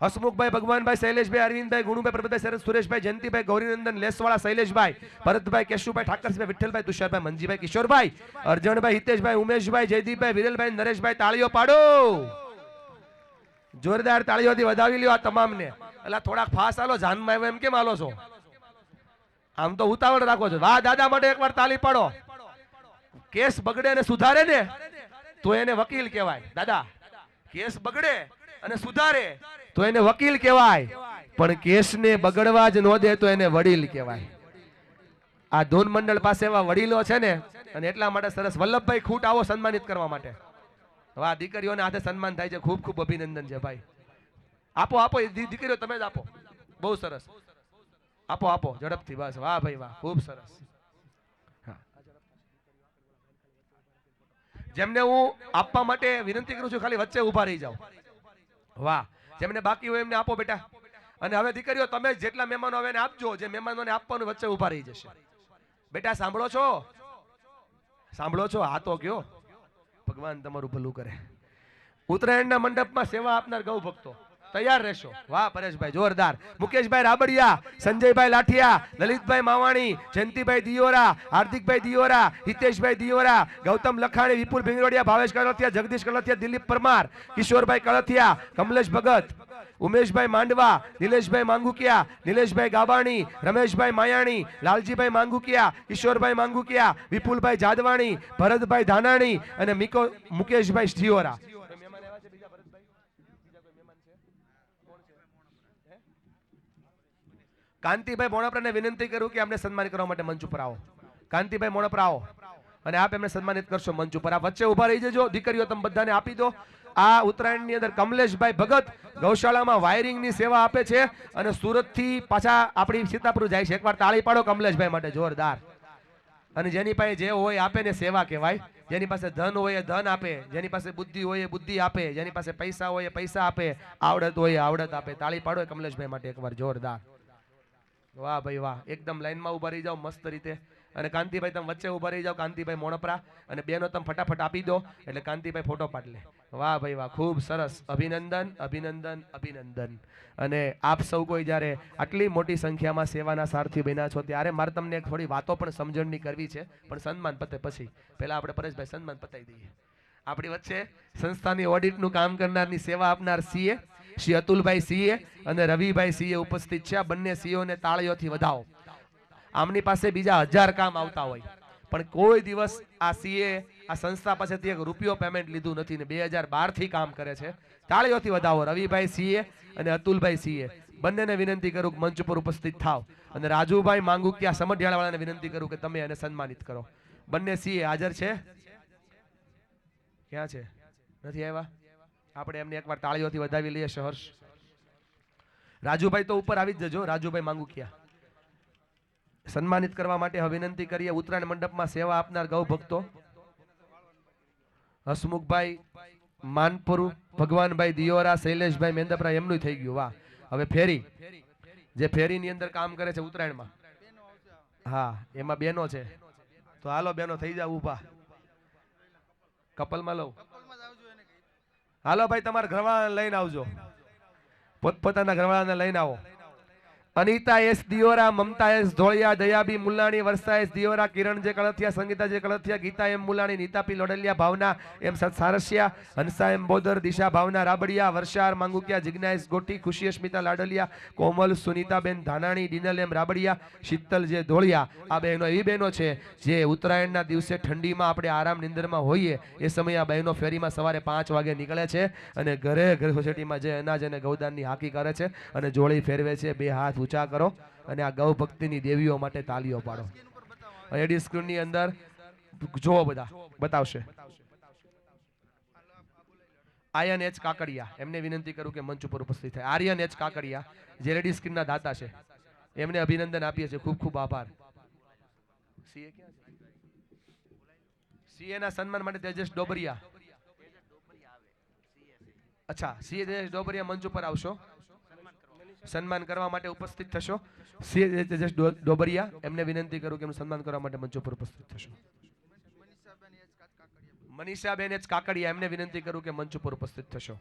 હસમુખભાઈ, ભગવાનભાઈ, શૈલેષભાઈ, અરવિંદભાઈ, ગુણુભાઈ, પ્રભુભાઈ, શરદ, સુરેશભાઈ, જયંતિભાઈ, ગૌરીનંદન લેસવાળા, શૈલેષભાઈ, ભરતભાઈ, કેશુભાઈ, ઠાકરસિંહભાઈ, વિઠ્ઠલભાઈ, તુષારભાઈ, મંજીભાઈ, કિશોરભાઈ, અર્જણભાઈ, હિતેશભાઈ, ઉમેશભાઈ, જયદીપભાઈ, વિરલભાઈ, નરેશભાઈ. તાળીઓ પાડો, જોરદાર તાળીઓથી વધાવી લ્યો આ તમામને. એટલે થોડાક ફાસ આલો, જાનમાં આવ્યો એમ કેમ આલો છો? આમ તો ઉતાવળ રાખો છો. વાહ દાદા માટે એકવાર તાલી પાડો. કેસ બગડે અને સુધારે ને તો એને વકીલ કહેવાય. દાદા, કેસ બગડે અને સુધારે તો એને વકીલ કહેવાય, પણ કેસને બગડવા જ ન દે તો એને વડીલ કહેવાય. આ ધોન મંડળ પાસે એવા વડીલો છે ને, અને એટલા માટે સરસ. વલ્લભભાઈ ખૂટ આવો સન્માનિત કરવા માટે. વાહ, દીકરીઓને હાથે સન્માન થાય છે. ખૂબ ખૂબ અભિનંદન છે ભાઈ. આપો આપો, દીકરીઓ તમે જ આપો. બહુ સરસ. આપો આપો ઝડપથી. બસ, વાહ ભાઈ વાહ, ખૂબ સરસ. જેમને હું આપવા માટે વિનંતી કરું છું, ખાલી વચ્ચે ઉભા રહી જાઓ. વાહ, જેમને બાકી હોય એમને આપો બેટા. અને હવે દીકરીઓ તમે જેટલા મહેમાનો આવે એને આપજો. જે મહેમાનોને આપવાનું વચ્ચે ઉભા રહી જશે. બેટા સાંભળો છો? સાંભળો છો? હા તો કયો. ભગવાન તમારું ભલું કરે. ઉત્તરાયણના મંડપમાં સેવા આપનાર ગૌ ભક્તો તૈયાર રહેશો. વાહ પરેશભાઈ, જોરદાર. મુકેશભાઈ રાબડિયા, સંજયભાઈ લાઠિયા, લલિતભાઈ માવાણી, જયંતિભાઈ દિયોરા, હાર્દિકભાઈ દિયોરા, હિતેશભાઈ દિયોરા, ગૌતમ લખાણી, વિપુલ ભીંગરોડિયા, ભાવેશ કળથિયા, જગદીશ કળથિયા, દિલીપ પરમાર, કિશોરભાઈ કળથિયા, કમલેશ ભગત, ઉમેશભાઈ માંડવા, નિલેશભાઈ માંગુકિયા, નિલેશભાઈ ગાબાણી, રમેશભાઈ માયાણી, લાલજીભાઈ માંગુકિયા, કિશોરભાઈ માંગુકિયા, વિપુલભાઈ જાદવાણી, ભરતભાઈ ધાનાણી અને મુકેશભાઈ દિયોરા. કાંતિભાઈ મોણપરાને વિનંતી કરું કે અમને સન્માનિત કરવા માટે મંચ ઉપર આવો. કાંતિભાઈ મોણપરા આવો અને આપ એમને સન્માનિત કરશો મંચ ઉપર. આ વચ્ચે ઉભા રહી જજો. દીકરીઓ તમે બધાને આપી દો. આ ઉત્તરાયણની અંદર કમલેશભાઈ ભગત ગૌશાળામાં વાયરિંગની સેવા આપે છે અને સુરતથી પાછા આપણી સીતાપુર જાય છે. એકવાર તાળી પાડો કમલેશભાઈ માટે, જોરદાર. અને જેની પાસે જે હોય આપે ને સેવા કહેવાય. જેની પાસે ધન હોય એ ધન આપે, જેની પાસે બુદ્ધિ હોય એ બુદ્ધિ આપે, જેની પાસે પૈસા હોય એ પૈસા આપે, આવડત હોય એ આવડત આપે. તાળી પાડો કમલેશભાઈ માટે એકવાર, જોરદાર. વાહ ભાઈ વાહ, એકદમ લાઈનમાં ઉભા રહી જાઓ મસ્ત રીતે. અને કાંતિભાઈ તમે વચ્ચે ઊભા રહી જાઓ, કાંતિભાઈ મોણપરા, અને બેનો તમે ફટાફટ આપી દો એટલે કાંતિભાઈ ફોટો પાડી લે. વાહ ભાઈ વાહ, ખૂબ સરસ, અભિનંદન અભિનંદન અભિનંદન. અને આપ સૌ કોઈ જ્યારે આટલી મોટી સંખ્યામાં સેવાના સારથી બન્યા છો ત્યારે મારે તમને એક થોડી વાતો પણ સમજણની કરવી છે, પણ સન્માન પતે પછી. પહેલા આપણે પરેશભાઈ સન્માન પતાવી દઈએ. આપણી વચ્ચે સંસ્થાની ઓડિટનું કામ કરનારની સેવા આપનાર સીએ શ્રી અતુલભાઈ સીએ અને રવિભાઈ સીએ ઉપસ્થિત છે. આ બંને સીઓને તાળીઓથી વધાવો. આમની પાસે બીજા 1000 કામ આવતા હોય પણ કોઈ દિવસ આ સીએ આ સંસ્થા પાસેથી એક રૂપિયો પેમેન્ટ લીધું નથી ને 2012 થી કામ કરે છે. તાળીઓથી વધાવો રવિભાઈ સીએ અને અતુલભાઈ સીએ બંનેને વિનંતી કરું કે મંચ પર ઉપસ્થિત થાવ. અને રાજુભાઈ માંગુકિયા સમઢિયાળાવાળાને વિનંતી કરું કે તમે એને સન્માનિત કરો. બંને સીએ હાજર છે? ક્યાં છે? નથી આવ્યા? આપણે એમને એકવાર તાળીઓથી વધાવી લઈએ. સહર્ષ રાજુભાઈ તો ઉપર આવી જ જજો. રાજુભાઈ માંગુકિયા સન્માનિત કરવા માટે હવે વિનંતી કરીએ. ઉત્તરાયણ મંડપમાં સેવા આપનાર ગૌ ભક્તો હસમુખભાઈ માનપુર, ભગવાનભાઈ દિયોરા, શૈલેષભાઈ મેંદપરા, એમનું થઈ ગયું. વાહ. હવે ફેરી, જે ફેરીની અંદર કામ કરે છે ઉત્તરાયણમાં, હા એમાં બેનો છે. તો હાલો બેનો થઈ જાવ ઊભા. કપલમાં લઉં. હાલો ભાઈ તમારા ઘરવાળાને લઈને આવજો, પોતપોતાના ઘરવાળાને લઈને આવો. અનિતા એસ દિયોરા, મમતા એસ ધોળિયા, દયાબી મુલાણી, વર્ષા એસ દિયોરા, કિરણ જે કળથિયા, સંગીતા જે કળથિયા, ગીતા એમ મુલાણી, નીતાપી લોડલિયા, ભાવના એમ સારસિયા, હંસા એમ બોદર, દિશા ભાવના રાબડિયા, વર્ષાર માંગુકિયા, જિજ્ઞા એસ ગોટી, ખુશી અસ્મિતા લાડલિયા, કોમલ સુનીતાબેન ધાનાણી, ડિનલ એમ રાબડિયા, શીતલ જે ધોળિયા. આ બહેનો એવી બહેનો છે જે ઉત્તરાયણના દિવસે ઠંડીમાં આપણે આરામ નિંદરમાં હોઈએ એ સમયે આ બહેનો ફેરીમાં સવારે 5 વાગે નીકળે છે અને ઘરે ઘર સોસાયટીમાં જે અનાજ અને ગૌદાનની હાકી કરે છે અને જોડી ફેરવે છે. બે હાથ ઊંચા કરો અને આ ગૌ ભક્તિની દેવીઓ માટે તાલીઓ પાડો. એડી સ્ક્રીનની અંદર જોવો, બધા બતાવશે. આર્યન એચ કાકડિયા, એમને વિનંતી કરું કે મંચ ઉપર ઉપસ્થિત થાય. આર્યન એચ કાકડિયા જે રેડી સ્ક્રીનના દાતા છે, એમને અભિનંદન આપીએ છીએ. ખૂબ ખૂબ આભાર. સીએ ક્યાં છે? સીએ ના સન્માન માટે તેજસ ડોબરિયા. અચ્છા, સીએ તેજસ ડોબરિયા મંચ ઉપર આવશો, સન્માન કરવા માટે ઉપસ્થિત થશો. સીએ તેજસ ડોબરિયા, એમને વિનંતી કરું કે એમનું સન્માન કરવા માટે મંચ ઉપર ઉપસ્થિત થશો. મનીષાબેન એચ કાકડિયા, એમને વિનંતી કરું કે મંચ ઉપર ઉપસ્થિત થશો.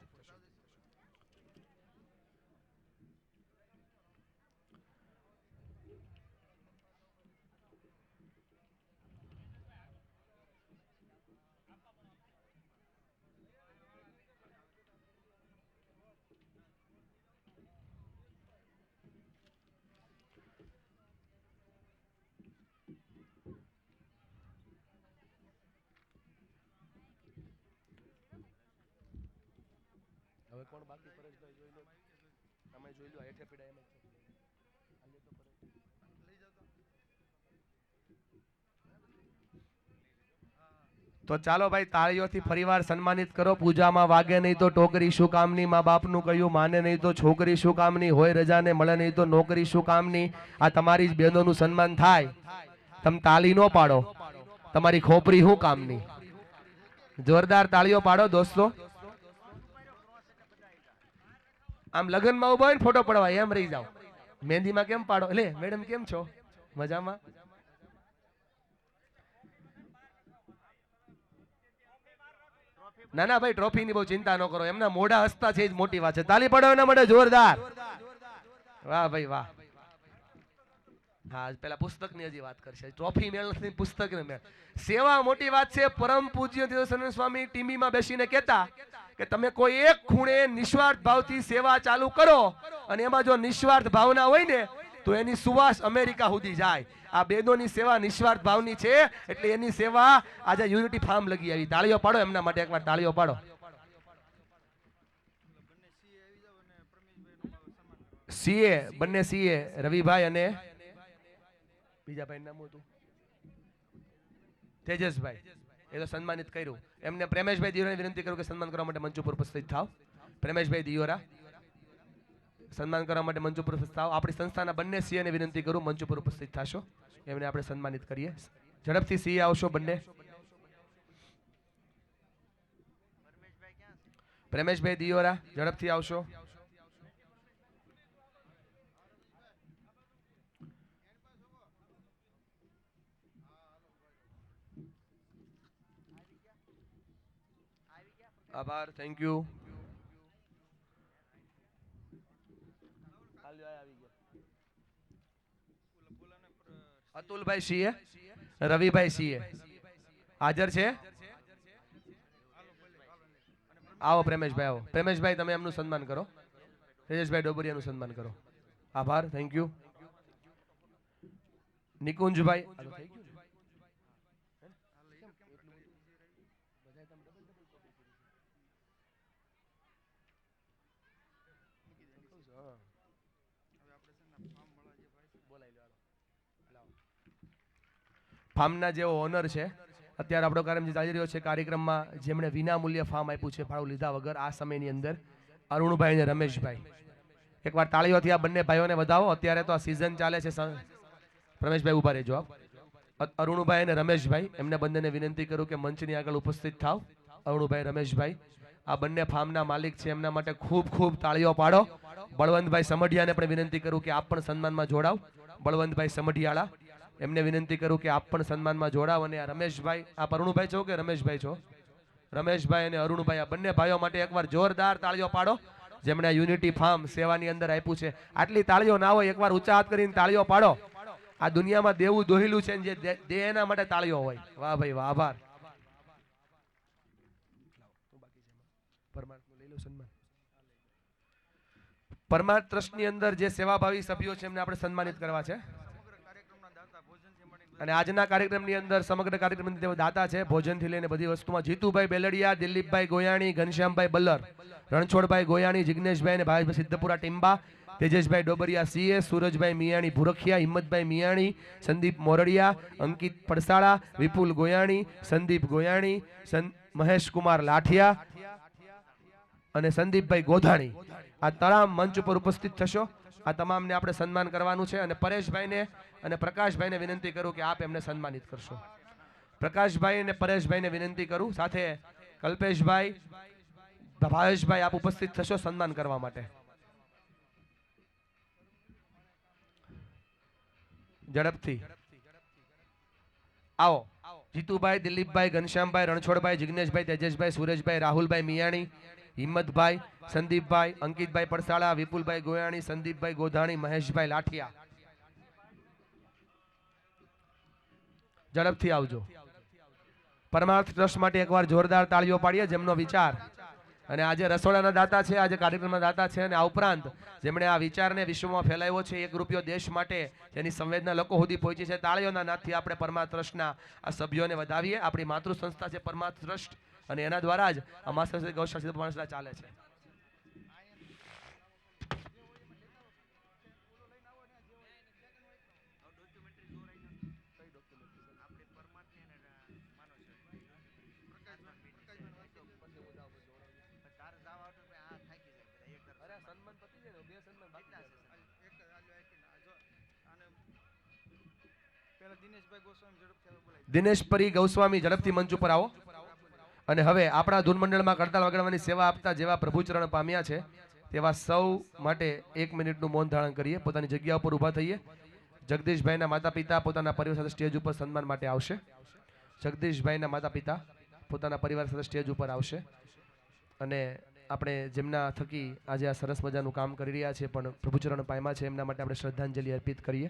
હવે કોણ બાકી? પરેશભાઈ જોઈ લો, તમે જોઈ લો. હેઠે પીડા એમ તો ચાલો ભાઈ તાળીઓથી ફરીવાર સન્માનિત કરો. પૂજામાં વાગે નહીં તો ટોકરી શું કામની, મા બાપનું કહ્યું માને નહીં તો છોકરી શું કામની, હોય રજાને મળે નહીં તો નોકરી શું કામની. આ તમારી જ બહેનોનું સન્માન થાય, તમે તાળી નો પાડો, તમારી ખોપરી શું કામની. જોરદાર તાળીઓ પાડો દોસ્તો. આમ લગ્નમાં ઉભા હોય ને ફોટો પડવા એમ રહી જાવ. મહેંદીમાં કેમ પાડો? એટલે મેડમ કેમ છો? મજામાં? ના ના ભાઈ, ટ્રોફીની બહુ ચિંતા ન કરો, એમના મોઢા હસતા છે એ જ મોટી વાત છે. તાલી પાડો એના માટે જોરદાર. વાહ ભાઈ વાહ. હા, પેલા પુસ્તકની હજી વાત કરશે. ટ્રોફી મેળ નથી, પુસ્તકને મેળ. સેવા મોટી વાત છે. પરમ પૂજ્ય દેવસનંદ સ્વામી ટીમીમાં બેસીને કહેતા કે તમે કોઈ એક ખૂણે નિસ્વાર્થ ભાવથી સેવા ચાલુ કરો અને એમાં જો નિસ્વાર્થ ભાવના હોય ને તો એની સુવાસ અમેરિકા સુધી જાય. આ બેદોની સેવા નિસ્વાર્થ ભાવની છે એટલે એની સેવા આજે યુનિટી ફાર્મ લગી આવી. તાળીઓ પાડો એમના માટે, એકવાર તાળીઓ પાડો. સીએ, બંને સીએ, રવિભાઈ અને બીજા ભાઈ નામ હતું તેજસભાઈ, એ તો સન્માનિત કર્યું. એમને પ્રેમેશભાઈ દિયોરાને વિનંતી કરું કે સન્માન કરવા માટે મંચ ઉપર ઉપસ્થિત થાવ. પ્રેમેશભાઈ દિયોરા, સન્માન કરવા માટે મંચ ઉપર ઉપસ્થિત થાવ. આપણી સંસ્થાના બંને સીએને વિનંતી કરું મંચ ઉપર ઉપસ્થિત થશો, એમને આપણે સન્માનિત કરીએ. ઝડપથી સીએ આવશો બંને. પ્રેમેશભાઈ દિયોરા ઝડપથી આવશો. આભાર, thank you. Atulbhai CA, Ravibhai CA હાજર છે? આવો પ્રેમેશભાઈ, આવો પ્રેમેશભાઈ, તમે એમનું સન્માન કરો. તેજસભાઈ ડોબરિયાનું સન્માન કરો. આભાર, થેન્ક યુ. નિકુંજભાઈ, ફાર્મના જેઓ ઓનર છે, અત્યારે આપણો કાર્યક્રમ જે ચાલી રહ્યો છે, કાર્યક્રમમાં જેમણે વિના મૂલ્યે ફાર્મ આપ્યું છે ભાડું લીધા વગર આ સમયની અંદર, અરુણભાઈ અને રમેશભાઈ, એકવાર તાળીઓથી આ બંને ભાઈઓને વધાવો. અત્યારે તો આ સિઝન ચાલે છે. રમેશભાઈ ઉભા રહેજો આપ. અરુણભાઈ અને રમેશભાઈ, એમને બંનેને વિનંતી કરું કે મંચની આગળ ઉપસ્થિત થાવ. અરુણભાઈ, રમેશભાઈ, આ બંને ફાર્મના માલિક છે, એમના માટે ખૂબ ખૂબ તાળીઓ પાડો. બળવંતભાઈ સમઢિયાને પણ વિનંતી કરું કે આપ પણ સન્માનમાં જોડાવ. બળવંતભાઈ સમઢિયાળા, એમને વિનંતી કરું કે આપ પણ સન્માનમાં જોડાવ. અને આ રમેશભાઈ, આપ અરુણભાઈ છો કે રમેશભાઈ છો? રમેશભાઈ અને અરુણભાઈ, આ બંને ભાઈઓ માટે એકવાર જોરદાર તાળીઓ પાડો, જેમણે યુનિટી ફાર્મ સેવાની અંદર આપ્યું છે. આટલી તાળીઓ ના હોય, એકવાર ઊંચા હાથ કરીને તાળીઓ પાડો. આ દુનિયામાં દેવું દોહિલું છે, જે દે એના માટે તાળીઓ હોય. વાહ ભાઈ વાહ, આભાર. પરમાર્થ ટ્રસ્ટની અંદર જે સેવાભાવી સભ્યો છે એમને આપણે સન્માનિત કરવા છે. અને આજના કાર્યક્રમની અંદર સમગ્ર કાર્યક્રમની તેઓ દાતા છે, ભોજનથી લઈને બધી વસ્તુમાં. જીતુભાઈ બેલડિયા, દિલીપભાઈ ગોયાણી, ઘનશ્યામભાઈ બલ્લર, રણછોડભાઈ ગોયાણી, જિગ્નેશભાઈ અને ભાવેશભાઈ સિદ્ધપુરા ટીમ્બા, તેજસભાઈ ડોબરિયા સીએ, સુરજભાઈ મિયાણી ભૂરખિયા, હિંમતભાઈ મિયાણી, સંદીપ મોરડિયા, અંકિત પડસાળા, વિપુલ ગોયાણી, સંદીપ ગોયાણી, મહેશ કુમાર લાઠિયા અને સંદીપભાઈ ગોધાણી, આ તમામ મંચ ઉપર ઉપસ્થિત થશો. આ તમામને આપણે સન્માન કરવાનું છે. અને પરેશભાઈને અને પ્રકાશભાઈને વિનંતી કરું કે આપ એમને સન્માનિત કરશો. પ્રકાશભાઈ અને પરેશભાઈને વિનંતી કરું, સાથે કલ્પેશભાઈ, ભાવેશભાઈ, આપ ઉપસ્થિત થશો સન્માન કરવા માટે. ઝડપથી આવો. જીતુભાઈ, દિલીપભાઈ, ઘનશ્યામભાઈ, રણછોડભાઈ, જિગ્નેશભાઈ, તેજસભાઈ, સુરેશભાઈ, રાહુલભાઈ મિયાણી, હિંમતભાઈ, સંદીપભાઈ, અંકિતભાઈ પડસાળા, વિપુલભાઈ ગોયાણી, સંદીપભાઈ ગોધાણી, મહેશભાઈ લાઠિયા. ઝડપથી આવજો. પરમાર્થ ટ્રસ્ટ માટે એકવાર જોરદાર તાળીઓ પાડીએ, જેમનો વિચાર અને આજે રસોડાના દાતા છે, આજે કાર્યક્રમના દાતા છે, અને આ ઉપરાંત જેમણે આ વિચારને વિશ્વમાં ફેલાવ્યો છે, 1 રૂપિયો દેશ માટે, જેની સંવેદના લોકો સુધી પહોંચી છે. તાળીઓના નાદથી આપણે પરમાર્થ ટ્રસ્ટના આ સભ્યોને વધાવીએ. આપણી માતૃ સંસ્થા છે પરમાર્થ ટ્રસ્ટ, અને એના દ્વારા જ આ માસ્ટર ગૌશાળા ચાલે છે. દિનેશપરી ગૌસ્વામી, ઝડપથી મંચ ઉપર આવો. અને હવે આપણા ધૂન મંડળમાં કરતાલ વગાડવાની સેવા આપતા જેવા પ્રભુચરણ પામ્યા છે તેવા સૌ માટે 1 મિનિટનું મૌન ધારણ કરીએ. પોતાની જગ્યા ઉપર ઊભા થઈએ. જગદીશભાઈના માતા પિતા પોતાના પરિવાર સાથે સ્ટેજ ઉપર સન્માન માટે આવશે. જગદીશભાઈના માતા પિતા પોતાના પરિવાર સાથે સ્ટેજ ઉપર આવશે. અને આપણે જેમના થકી આજે આ સરસ મજાનું કામ કરી રહ્યા છે, પણ પ્રભુચરણ પામ્યા છે, એમના માટે આપણે શ્રદ્ધાંજલિ અર્પિત કરીએ,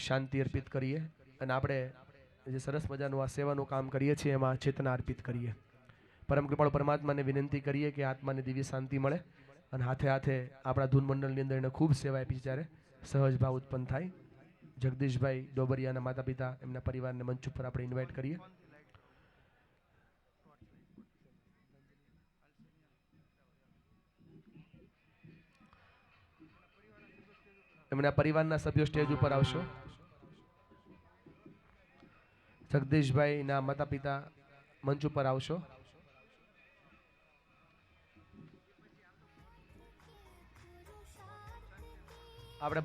શાંતિ અર્પિત કરીએ. અને આપણે જે સરસ મજાનું આ સેવાનું કામ કરીએ છીએ એમાં ચેતના અર્પિત કરીએ. પરમ કૃપાળુ પરમાત્માને વિનંતી કરીએ કે આત્માને દિવ્ય શાંતિ મળે. અને હાથે હાથે આપણા ધૂન મંડળની અંદર એને ખૂબ સેવા આપી છે, ત્યારે સહજ ભાવ ઉત્પન્ન થાય. જગદીશભાઈ ડોબરિયાના માતા પિતા, એમના પરિવારને મંચ ઉપર આપણે ઇન્વાઇટ કરીએ. એમના પરિવારના સભ્યો સ્ટેજ ઉપર આવશો. જગદીશભાઈના માતા પિતા મંચ ઉપર આવશો. આપણે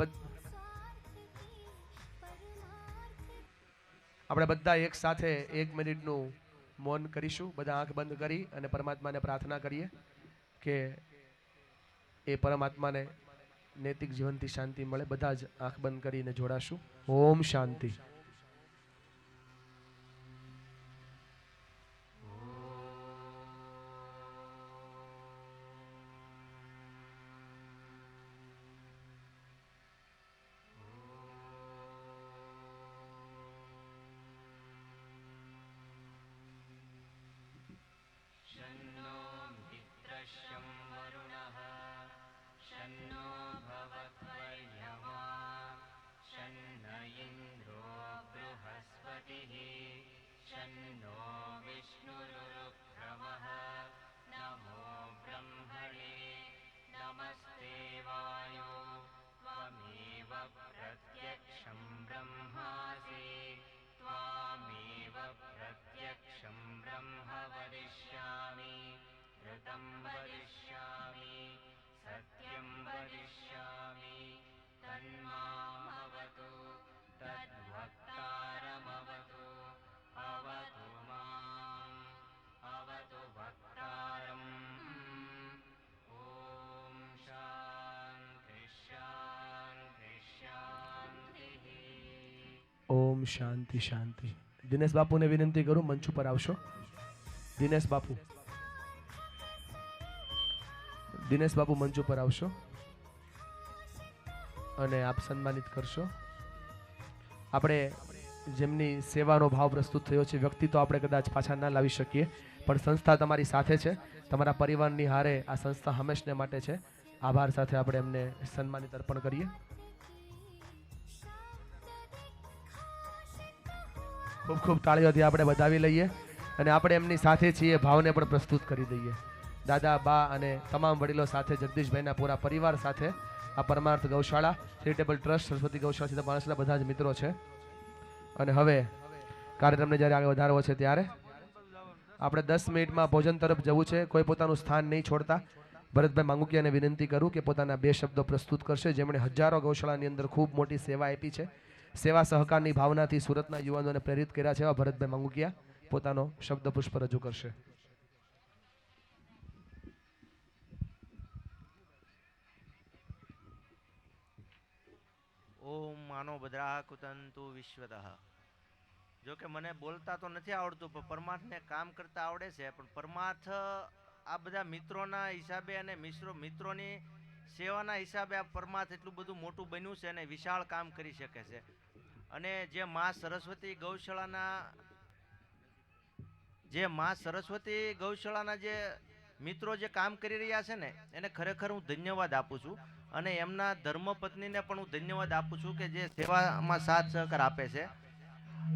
બધા એક સાથે 1 મિનિટનું મૌન કરીશું. બધા આંખ બંધ કરી અને પરમાત્માને પ્રાર્થના કરીએ કે એ પરમાત્માને નૈતિક જીવનથી શાંતિ મળે. બધા જ આંખ બંધ કરીને જોડાશું. ઓમ શાંતિ. ઓમ શાંતિ શાંતિ. દિનેશ બાપુને વિનંતી કરું મંચ ઉપર આવશો. દિનેશ બાપુ, દિનેશ બાપુ મંચ ઉપર આવશો અને આપ સન્માનિત કરશો. આપણે જેમની સેવાનો ભાવ પ્રસ્તુત થયો છે, વ્યક્તિ તો આપણે કદાચ પાછા ના લાવી શકીએ, પણ સંસ્થા તમારી સાથે છે, તમારા પરિવારની હારે આ સંસ્થા હંમેશને માટે છે. આભાર સાથે આપણે એમને સન્માનિત અર્પણ કરીએ. ખૂબ ખૂબ તાળીઓથી આપણે વધાવી લઈએ અને આપણે એમની સાથે છીએ ભાવને પણ પ્રસ્તુત કરી દઈએ. દાદા, બા અને તમામ વડીલો સાથે, જગદીશભાઈના પૂરા પરિવાર સાથે આ પરમાર્થ ગૌશાળા ચેરિટેબલ ટ્રસ્ટ સરસ્વતી ગૌશાળા સીધા માણસના બધા જ મિત્રો છે. અને હવે કાર્યક્રમને જ્યારે આગળ વધારવો છે ત્યારે આપણે 10 મિનિટમાં ભોજન તરફ જવું છે. કોઈ પોતાનું સ્થાન નહીં છોડતા. ભરતભાઈ માંગુકિયાને વિનંતી કરું કે પોતાના 2 શબ્દો પ્રસ્તુત કરશે, જેમણે હજારો ગૌશાળાની અંદર ખૂબ મોટી સેવા આપી છે. સેવા સહકારની ભાવનાથી સુરતના યુવાનોને પ્રેરિત કર્યા છે. એવા ભરતભાઈ માંગુકિયા પોતાનો શબ્દ પુષ્પ રજૂ કરશે. ઓમ માનો ભદ્રાહ કુતંતુ વિશ્વતઃ. જો કે મને બોલતા તો નથી આવડતું, પણ પરમાર્થને કામ કરતા આવડે છે. પણ પરમાર્થ આ બધા મિત્રોના હિસાબે અને મિત્રોની સેવાના હિસાબે આ પરમાર્થ એટલું બધું મોટું બન્યું છે અને વિશાળ કામ કરી શકે છે. અને જે મા સરસ્વતી ગૌશાળાના જે મિત્રો જે કામ કરી રહ્યા છે ને, એને ખરેખર હું ધન્યવાદ આપું છું. અને એમના ધર્મપત્નીને પણ હું ધન્યવાદ આપું છું કે જે સેવામાં સાથ સહકાર આપે છે.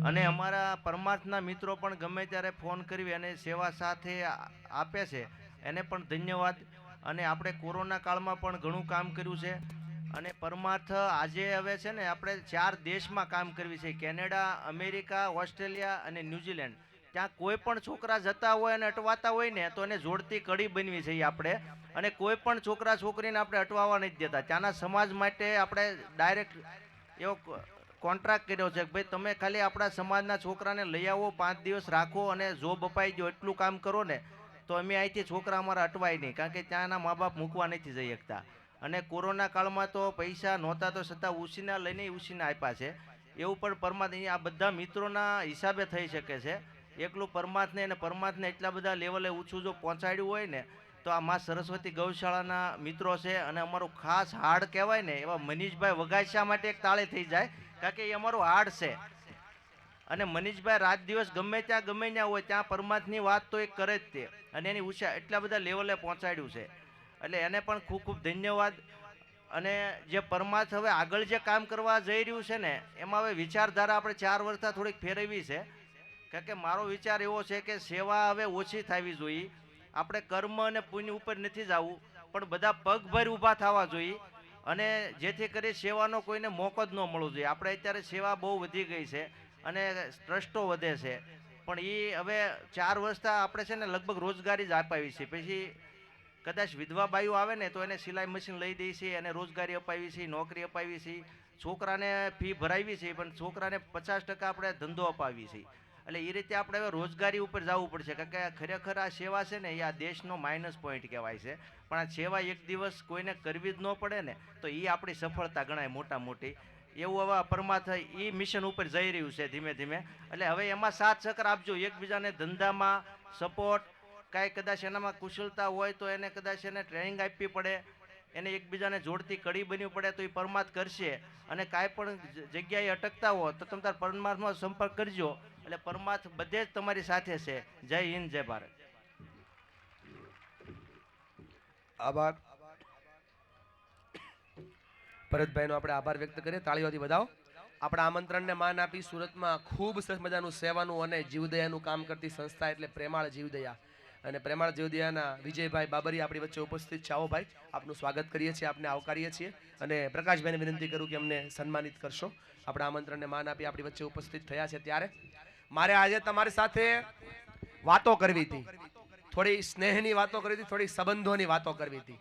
અને અમારા પરમાર્થના મિત્રો પણ ગમે ત્યારે ફોન કરી અને સેવા સાથે આપે છે, એને પણ ધન્યવાદ. અને આપણે કોરોના કાળમાં પણ ઘણું કામ કર્યું છે. અને પરમાર્થ આજે હવે છે ને આપણે 4 દેશમાં કામ કરવી છે, કેનેડા, અમેરિકા, ઓસ્ટ્રેલિયા અને ન્યૂઝીલેન્ડ. ત્યાં કોઈ પણ છોકરા જતા હોય અને અટવાતા હોય ને તો એને જોડતી કડી બનવી છે આપણે. અને કોઈ પણ છોકરા છોકરીને આપણે અટવાવા નથી દેતા. ત્યાંના સમાજ માટે આપણે ડાયરેક્ટ એવો કોન્ટ્રાક્ટ કર્યો છે કે ભાઈ તમે ખાલી આપણા સમાજના છોકરાને લઈ આવો, 5 દિવસ રાખો અને જોબ અપાઈ દો, એટલું કામ કરો ને તો અમે અહીંથી છોકરા અમારા અટવાય નહીં, કારણ કે ત્યાંના મા બાપ મૂકવા નથી જઈ શકતા. અને કોરોના કાળમાં તો પૈસા નહોતા તો છતાં ઉછીના લઈને ઉછીના આપ્યા છે. એવું પણ પરમાર્થ આ બધા મિત્રોના હિસાબે થઈ શકે છે. એકલું પરમાર્થને અને પરમાર્થને એટલા બધા લેવલે ઊંચું જો પહોંચાડ્યું હોય ને તો આ મા સરસ્વતી ગૌશાળાના મિત્રો છે. અને અમારું ખાસ હાડ કહેવાય ને એવા મનીષભાઈ વગાસિયા માટે એક તાળી થઈ જાય, કારણ કે એ અમારું હાડ છે. અને મનીષભાઈ રાત દિવસ ગમે ત્યાં હોય ત્યાં પરમાર્થની વાત તો એ કરે જ તે, અને એની ઉષા એટલા બધા લેવલે પહોંચાડ્યું છે. એટલે એને પણ ખૂબ ખૂબ ધન્યવાદ. અને જે પરમાર્થ હવે આગળ જે કામ કરવા જઈ રહ્યું છે ને એમાં હવે વિચારધારા આપણે 4 વર્ષથી થોડીક ફેરવી છે. કારણ કે મારો વિચાર એવો છે કે સેવા હવે ઓછી થવી જોઈએ. આપણે કર્મ અને પુણ્ય ઉપર નથી જવું, પણ બધા પગભર ઊભા થવા જોઈએ. અને જેથી કરી સેવાનો કોઈને મોકો જ ન મળવો જોઈએ. આપણે અત્યારે સેવા બહુ વધી ગઈ છે અને ટ્રસ્ટો વધે છે, પણ એ હવે 4 વર્ષથી આપણે છે ને લગભગ રોજગારી જ અપાવી છે. પછી કદાચ વિધવા બાઈઓ આવે ને તો એને સિલાઈ મશીન લઈ દઈએ છીએ, અને રોજગારી અપાવી છે, નોકરી અપાવી છે, છોકરાને ફી ભરાવી છે, પણ છોકરાને 50% આપણે ધંધો અપાવી છે. એટલે એ રીતે આપણે હવે રોજગારી ઉપર જવું પડશે, કારણ કે ખરેખર આ સેવા છે ને એ આ દેશનો માઇનસ પોઈન્ટ કહેવાય છે. પણ આ સેવા એક દિવસ કોઈને કરવી જ ન પડે ને તો એ આપણી સફળતા ગણાય મોટા મોટી. એવું હવે પરમાર્થ એ મિશન ઉપર જઈ રહ્યું છે ધીમે ધીમે. એટલે હવે એમાં સાથ સહકાર આપજો, એકબીજાને ધંધામાં સપોર્ટ, કાંઈ કદાચ એનામાં કુશળતા હોય તો એને કદાચ એને ટ્રેનિંગ આપવી પડે, એને એકબીજાને જોડતી કડી બનવી પડે તો એ પરમાર્થ કરશે. અને કાંઈ પણ જગ્યાએ અટકતા હો તો તમે તાર પરમાર્થમાં સંપર્ક કરજો, એટલે પરમાર્થ બધે જ તમારી સાથે છે. જય હિન્દ, જય ભારત. આભાર. ભરતભાઈનો આપણે આભાર વ્યક્ત કરીએ. તાળીઓથી વધાવો. આપણા આમંત્રણને માન આપી સુરતમાં ખૂબ સરસ મજાનું સેવાનું અને જીવદયાનું કામ કરતી સંસ્થા એટલે પ્રેમાળ જીવદયા. અને પ્રેમાળ જીવદયાના વિજયભાઈ બાબરી આપણી વચ્ચે ઉપસ્થિત છે. આવો ભાઈ, આપનું સ્વાગત કરીએ છીએ, આપને આવકારીએ છીએ. અને પ્રકાશભાઈને વિનંતી કરું કે અમને સન્માનિત કરશો. આપણા આમંત્રણને માન આપી આપણી વચ્ચે ઉપસ્થિત થયા છે. ત્યારે મારે આજે તમારી સાથે વાતો કરવી હતી, થોડી સ્નેહની વાતો કરવી હતી, થોડી સંબંધોની વાતો કરવી હતી,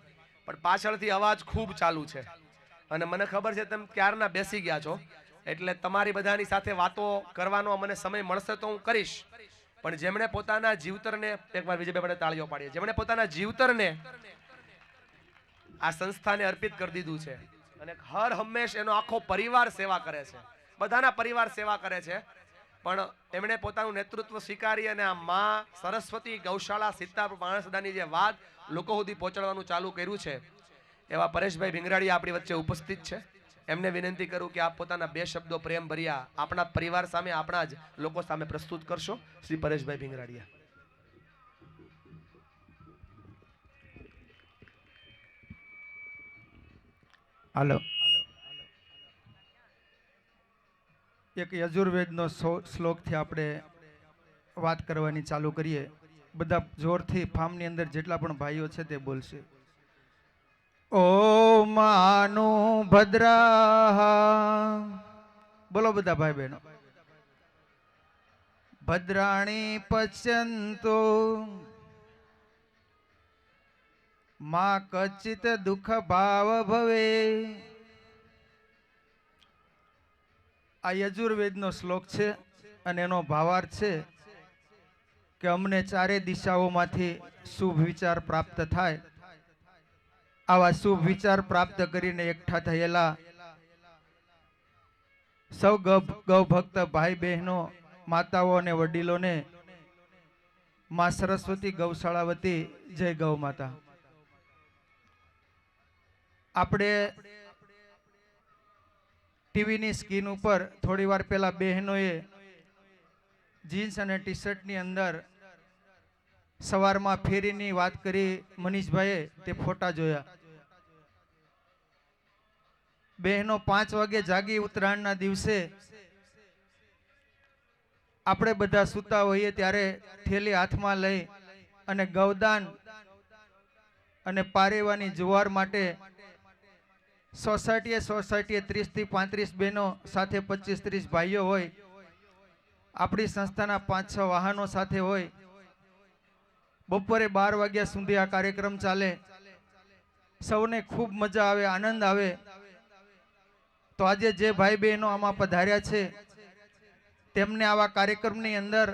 પણ પાછળથી અવાજ ખૂબ ચાલુ છે અને મને ખબર છે તમે ક્યારના બેસી ગયા છો, એટલે તમારી બધાની સાથે વાતો કરવાનો મને સમય મળશે તો હું કરીશ. પણ જેમણે પોતાના જીવતરને, એકવાર વિજયભાઈ માટે તાળીઓ પાડીએ, જેમણે પોતાના જીવતરને આ સંસ્થાને અર્પિત કરી દીધું છે અને હર હંમેશ એનો આખો પરિવાર સેવા કરે છે, બધાના પરિવાર સેવા કરે છે, પણ એમણે પોતાનું નેતૃત્વ સ્વીકારી અને આ માં સરસ્વતી ગૌશાળા સીતાપુર પાણસદાની જે વાત લોકો સુધી પહોંચાડવાનું ચાલુ કર્યું છે, એવા પરેશભાઈ ભીંગરાડિયા આપણી વચ્ચે ઉપસ્થિત છે. એમને વિનંતી કરું કે આપ પોતાના 2 શબ્દો પ્રેમ ભર્યા આપણા પરિવાર સામે, આપણા જ લોકો સામે પ્રસ્તુત કરશો. શ્રી પરેશભાઈ ભીંગરાડિયા. હાલો, એક યજુર્વેદનો શ્લોકથી આપણે વાત કરવાની ચાલુ કરીએ. બધા જોરથી ફામની અંદર જેટલા પણ ભાઈઓ છે તે બોલશે. ઓ માનુ ભદ્રા, બોલો બધા ભાઈ બહેનો. ભદ્રાણી પશ્યંતો માં કચિત દુઃખ ભાવ ભવે. આ યજુર્વેદનો શ્લોક છે અને એનો ભાવાર્થ છે કે અમને ચારે દિશાઓમાંથી શુભ વિચાર પ્રાપ્ત થાય. આવા શુભ વિચાર પ્રાપ્ત કરીને એકઠા થયેલા સૌ ગૌ ભક્ત ભાઈ બહેનો, માતાઓ અને વડીલોને માં સરસ્વતી ગૌશાળા વતી જય ગૌ માતા. આપણે ટીવીની સ્ક્રીન ઉપર થોડી વાર પહેલા બહેનોએ જીન્સ અને ટી શર્ટની અંદર સવારમાં ફેરીની વાત કરી મનીષભાઈએ, તે ફોટા જોયા. બહેનો 5 વાગે જાગી ઉત્તરાયણના દિવસે આપણે બધા સૂતા હોઈએ ત્યારે થેલી હાથમાં લઈ અને ગૌદાન અને પારેવાની જુવાર માટે સોસાયટીએ 30 થી 35 બહેનો સાથે 25-30 ભાઈઓ હોય. આપણી સંસ્થાના 5-6 વાહનો સાથે હોય. બપોરે 12 વાગ્યા સુધી આ કાર્યક્રમ ચાલે. સૌને ખૂબ મજા આવે, આનંદ આવે. તો આજે જે ભાઈ બહેનો આમાં પધાર્યા છે તેમને આવા કાર્યક્રમની અંદર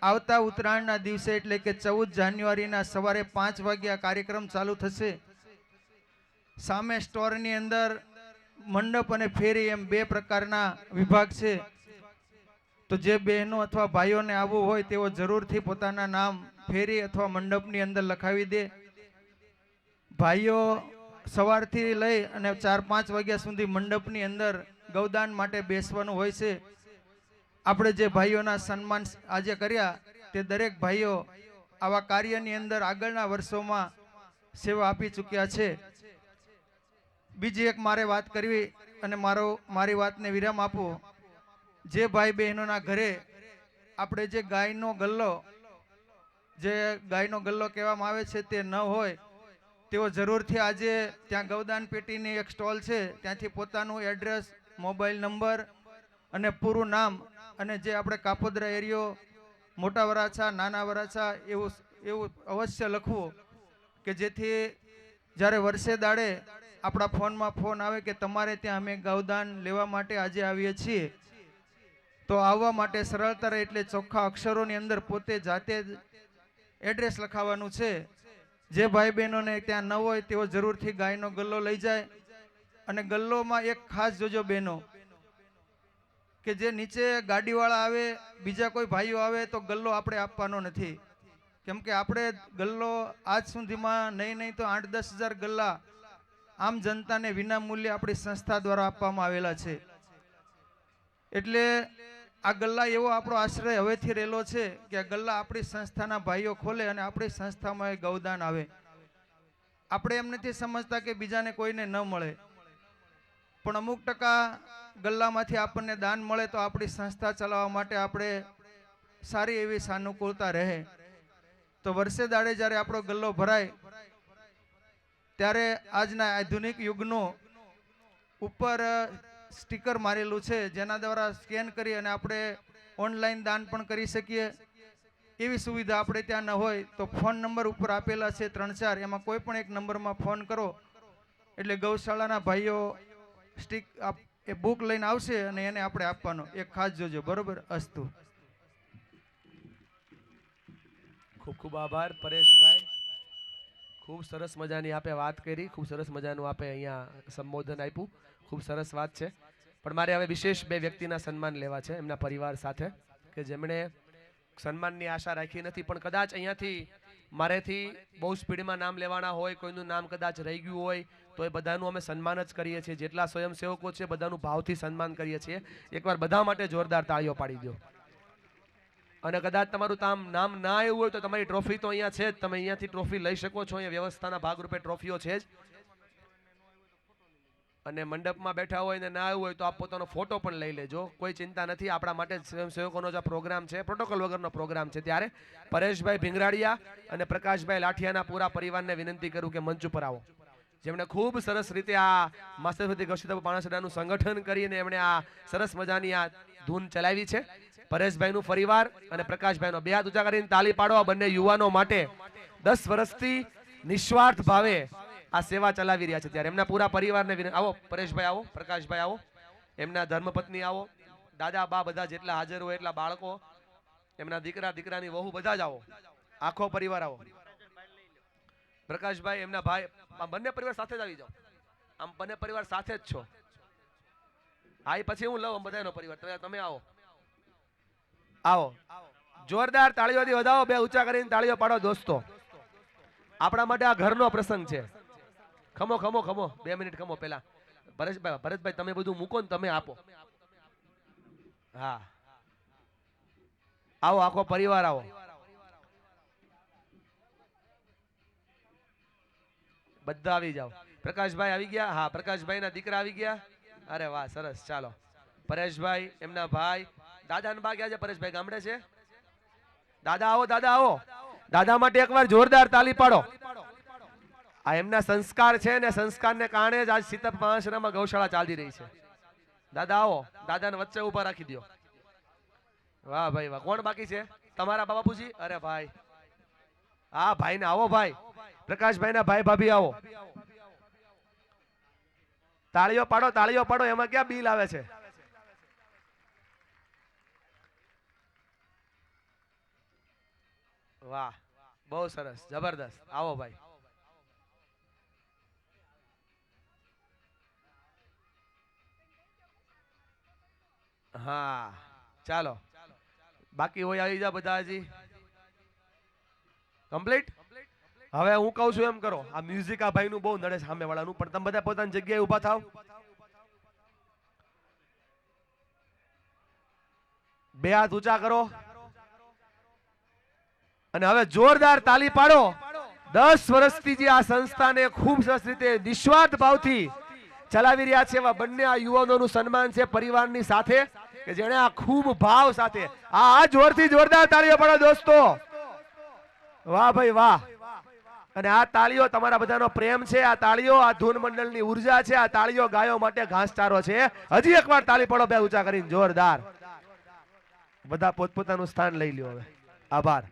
આવતા ઉત્તરાયણના દિવસે એટલે કે 14 જાન્યુઆરીના સવારે 5 વાગ્યા કાર્યક્રમ ચાલુ થશે. સામે સ્ટોરની અંદર મંડપ અને ફેરી એમ 2 પ્રકારના વિભાગ છે. તો જે બહેનો અથવા ભાઈઓને આવવું હોય તેઓ જરૂરથી પોતાના નામ ફેરી અથવા મંડપની અંદર લખાવી દે. ભાઈઓ સવારથી લઈ અને 4-5 વાગ્યા સુધી મંડપની અંદર ગૌદાન માટે બેસવાનું હોય છે. આપણે જે ભાઈઓના સન્માન આજે કર્યા તે દરેક ભાઈઓ આવા કાર્યની અંદર આગળના વર્ષોમાં સેવા આપી ચૂક્યા છે. બીજી એક મારે વાત કરવી અને મારી વાતને વિરામ આપવો. જે ભાઈ બહેનોના ઘરે આપણે જે ગાયનો ગલ્લો કહેવામાં આવે છે તે ન હોય તેઓ જરૂરથી આજે ત્યાં ગૌદાન પેટીની એક સ્ટોલ છે, ત્યાંથી પોતાનું એડ્રેસ, મોબાઈલ નંબર અને પૂરું નામ અને જે આપણે કાપોદ્રા એરિયો, મોટા વરાછા, નાના વરાછા એવું અવશ્ય લખવું કે જેથી જ્યારે વર્ષે દાડે આપણા ફોનમાં ફોન આવે કે તમારે ત્યાં અમે ગૌદાન લેવા માટે આજે આવીએ છીએ, તો આવવા માટે સરળતા રહે એટલે ચોખ્ખા અક્ષરોની અંદર પોતે જાતે જ એડ્રેસ લખાવવાનું છે. જે ભાઈ બહેનોને ત્યાં ન હોય તેઓ જરૂરથી ગાયનો ગલ્લો લઈ જાય. અને ગલ્લોમાં એક ખાસ જોજો બહેનો કે જે નીચે ગાડીવાળા આવે, બીજા કોઈ ભાઈઓ આવે તો ગલ્લો આપણે આપવાનો નથી. કેમ કે આપણે ગલ્લો આજ સુધીમાં નહીં તો 8-10 હજાર ગલ્લા આમ જનતાને વિના મૂલ્યે આપણી સંસ્થા દ્વારા આપવામાં આવેલા છે. એટલે આ ગલ્લા એવો આપણો આશ્રય હવેથી રહેલો છે કે આ ગલ્લા આપણી સંસ્થાના ભાઈઓ ખોલે અને આપણી સંસ્થામાં એ ગૌદાન આવે. આપણે એમ નથી સમજતા કે બીજાને કોઈને ન મળે, પણ અમુક ટકા ગલ્લામાંથી આપણને દાન મળે તો આપણી સંસ્થા ચલાવવા માટે આપણે સારી એવી સાનુકૂળતા રહે. તો વર્ષે દાડે જ્યારે આપણો ગલ્લો ભરાય ત્યારે આજના આધુનિક યુગનું ઉપર સ્ટીકર મારેલું છે, જેના દ્વારા સ્કેન કરી અને આપણે ઓનલાઈન દાન પણ કરી શકીએ. એવી સુવિધા આપણે ત્યાં ન હોય તો ફોન નંબર ઉપર આપેલા છે 3-4, એમાં કોઈ પણ એક નંબરમાં ફોન કરો એટલે ગૌશાળાના ભાઈઓ એ બુક લઈને આવશે અને એને આપણે આપવાનો. એક ખાસ જોજો, બરોબર? અસ્તુ. ખૂબ ખૂબ આભાર પરેશભાઈ. ખૂબ સરસ મજાની આપે વાત કરી, ખૂબ સરસ મજાનું આપે અહીંયા સંબોધન આપ્યું. ખૂબ સરસ વાત છે. પણ મારે હવે વિશેષ બે વ્યક્તિના સન્માન લેવા છે એમના પરિવાર સાથે, કે જેમણે સન્માનની આશા રાખી નથી, પણ કદાચ અહીંયાથી મારેથી બહુ સ્પીડમાં નામ લેવાના હોય, કોઈનું નામ કદાચ રહી ગયું હોય તો એ બધાનું અમે સન્માન જ કરીએ છીએ. જેટલા સ્વયંસેવકો છે બધાનું ભાવથી સન્માન કરીએ છીએ. એકવાર બધા માટે જોરદાર તાળીઓ પાડી દો. અને કદાચ તમારું નામ ના આવ્યું હોય તો તમારી ટ્રોફી તો અહીંયા છે જ, તમે અહીંયાથી ટ્રોફી લઈ શકો છો. અહીંયા વ્યવસ્થાના ભાગરૂપે ટ્રોફીઓ છે જ. અને મંડપમાં બેઠા હોય ને ના આવ્યું હોય તો આપ પોતાનો ફોટો પણ લઈ લેજો, કોઈ ચિંતા નથી. આપણા માટે સ્વયંસેવકોનો જે પ્રોગ્રામ છે, પ્રોટોકોલ વગરનો પ્રોગ્રામ છે, ત્યારે પરેશભાઈ ભીંગરાડિયા અને પ્રકાશભાઈ લાઠિયાના પૂરા પરિવારને વિનંતી કરું કે મંચ ઉપર આવો, જેમણે ખૂબ સરસ રીતે આ મા સરસ્વતી ગૌશાળા પાણસડાનું સંગઠન કરીને એમણે આ સરસ મજાની આ ધૂન ચલાવી છે. પરેશભાઈનું પરિવાર અને પ્રકાશભાઈનો બે હાથ ઊંચા કરીને તાળી પાડો. આ બંને યુવાનો માટે 10 વર્ષથી નિસ્વાર્થ ભાવે આ સેવા ચલાવી રહ્યા છે, ત્યારે એમના પૂરા પરિવારને આવો. પરેશભાઈ આવો, પ્રકાશભાઈ આવો, એમના ધર્મપત્ની આવો, દાદા બા બધા જેટલા હાજર હોય એટલા બાળકો, એમના દીકરા દીકરાની વહુ બધા જ આવો, આખો પરિવાર આવો. પ્રકાશભાઈ એમના ભાઈ, બંને પરિવાર સાથે જ આવી જાઓ. આમ બંને પરિવાર સાથે જ છો. હા, પછી હું લઉં બધાનો પરિવાર. તમે આવો, આવો. જોરદાર તાળીઓથી વધાવો. બે ઊંચા કરીને તાળીઓ પાડો દોસ્તો. આપણા માટે આ ઘરનો પ્રસંગ છે. ખમો ખમો ખમો, 2 મિનિટ ખમો. પેલા ભરતભાઈ તમે બધું મૂકો ને તમે આપો. હા, આવો આખો પરિવાર આવો. બધા આવી જાઓ. પ્રકાશભાઈ આવી ગયા? હા, પ્રકાશભાઈ ના દીકરા આવી ગયા. અરે વાહ, સરસ. ચાલો, પરેશભાઈ એમના ભાઈ, દાદા ને બા ગયા છે. પરેશભાઈ ગામડે છે. દાદા આવો, દાદા આવો. દાદા માટે એકવાર જોરદાર તાલી પાડો. આ એમના સંસ્કાર છે ને સંસ્કારને કારણે જ આજ સીતપ પાણસરામાં ગૌશાળા ચાલી રહી છે. દાદા આવો, દાદાને વચ્ચે ઉભા રાખી દો. વાહ ભાઈ વાહ. કોણ બાકી છે? તમારા બાપુજી? અરે ભાઈ, હા ભાઈ ને આવો. ભાઈ પ્રકાશભાઈ ના ભાઈ ભાભી આવો. તાળીઓ પાડો, તાળીઓ પાડો. એમાં ક્યાં બિલ આવે છે? વાહ, બહુ સરસ, જબરદસ્ત. આવો ભાઈ. હા, ચાલો. બાકી હોય આવી જા બધા. હજી કમ્પ્લીટ. હવે હું કહું છું એમ કરો. આ મ્યુઝિક આ ભાઈનું બહુ નડે સામે વાળાનું, પણ તમે બધા પોતાની જગ્યાએ ઊભા થાવ. બે હાથ ઊંચા કરો અને હવે જોરદાર તાલી પાડો. 10 વર્ષથી જે આ સંસ્થાને ખૂબ સરસ રીતે નિસ્વાર્થ ભાવથી ચલાવી રહ્યા છે એવા બંને આ યુવાનોનું સન્માન છે પરિવારની સાથે, કે જેણે આ ખૂબ ભાવ સાથે આ જોરથી જોરદાર તાળીઓ પાડો દોસ્તો. વાહ ભાઈ વાહ. અને આ તાળીઓ તમારા બધાનો પ્રેમ છે. આ તાળીઓ આ ધૂન મંડળની ઉર્જા છે. આ તાળીઓ ગાયો માટે ઘાસચારો છે. હજી એકવાર તાળી પાડો બે ઊંચા કરીને જોરદાર. બધા પોતપોતાનું સ્થાન લઈ લ્યો હવે. આભાર.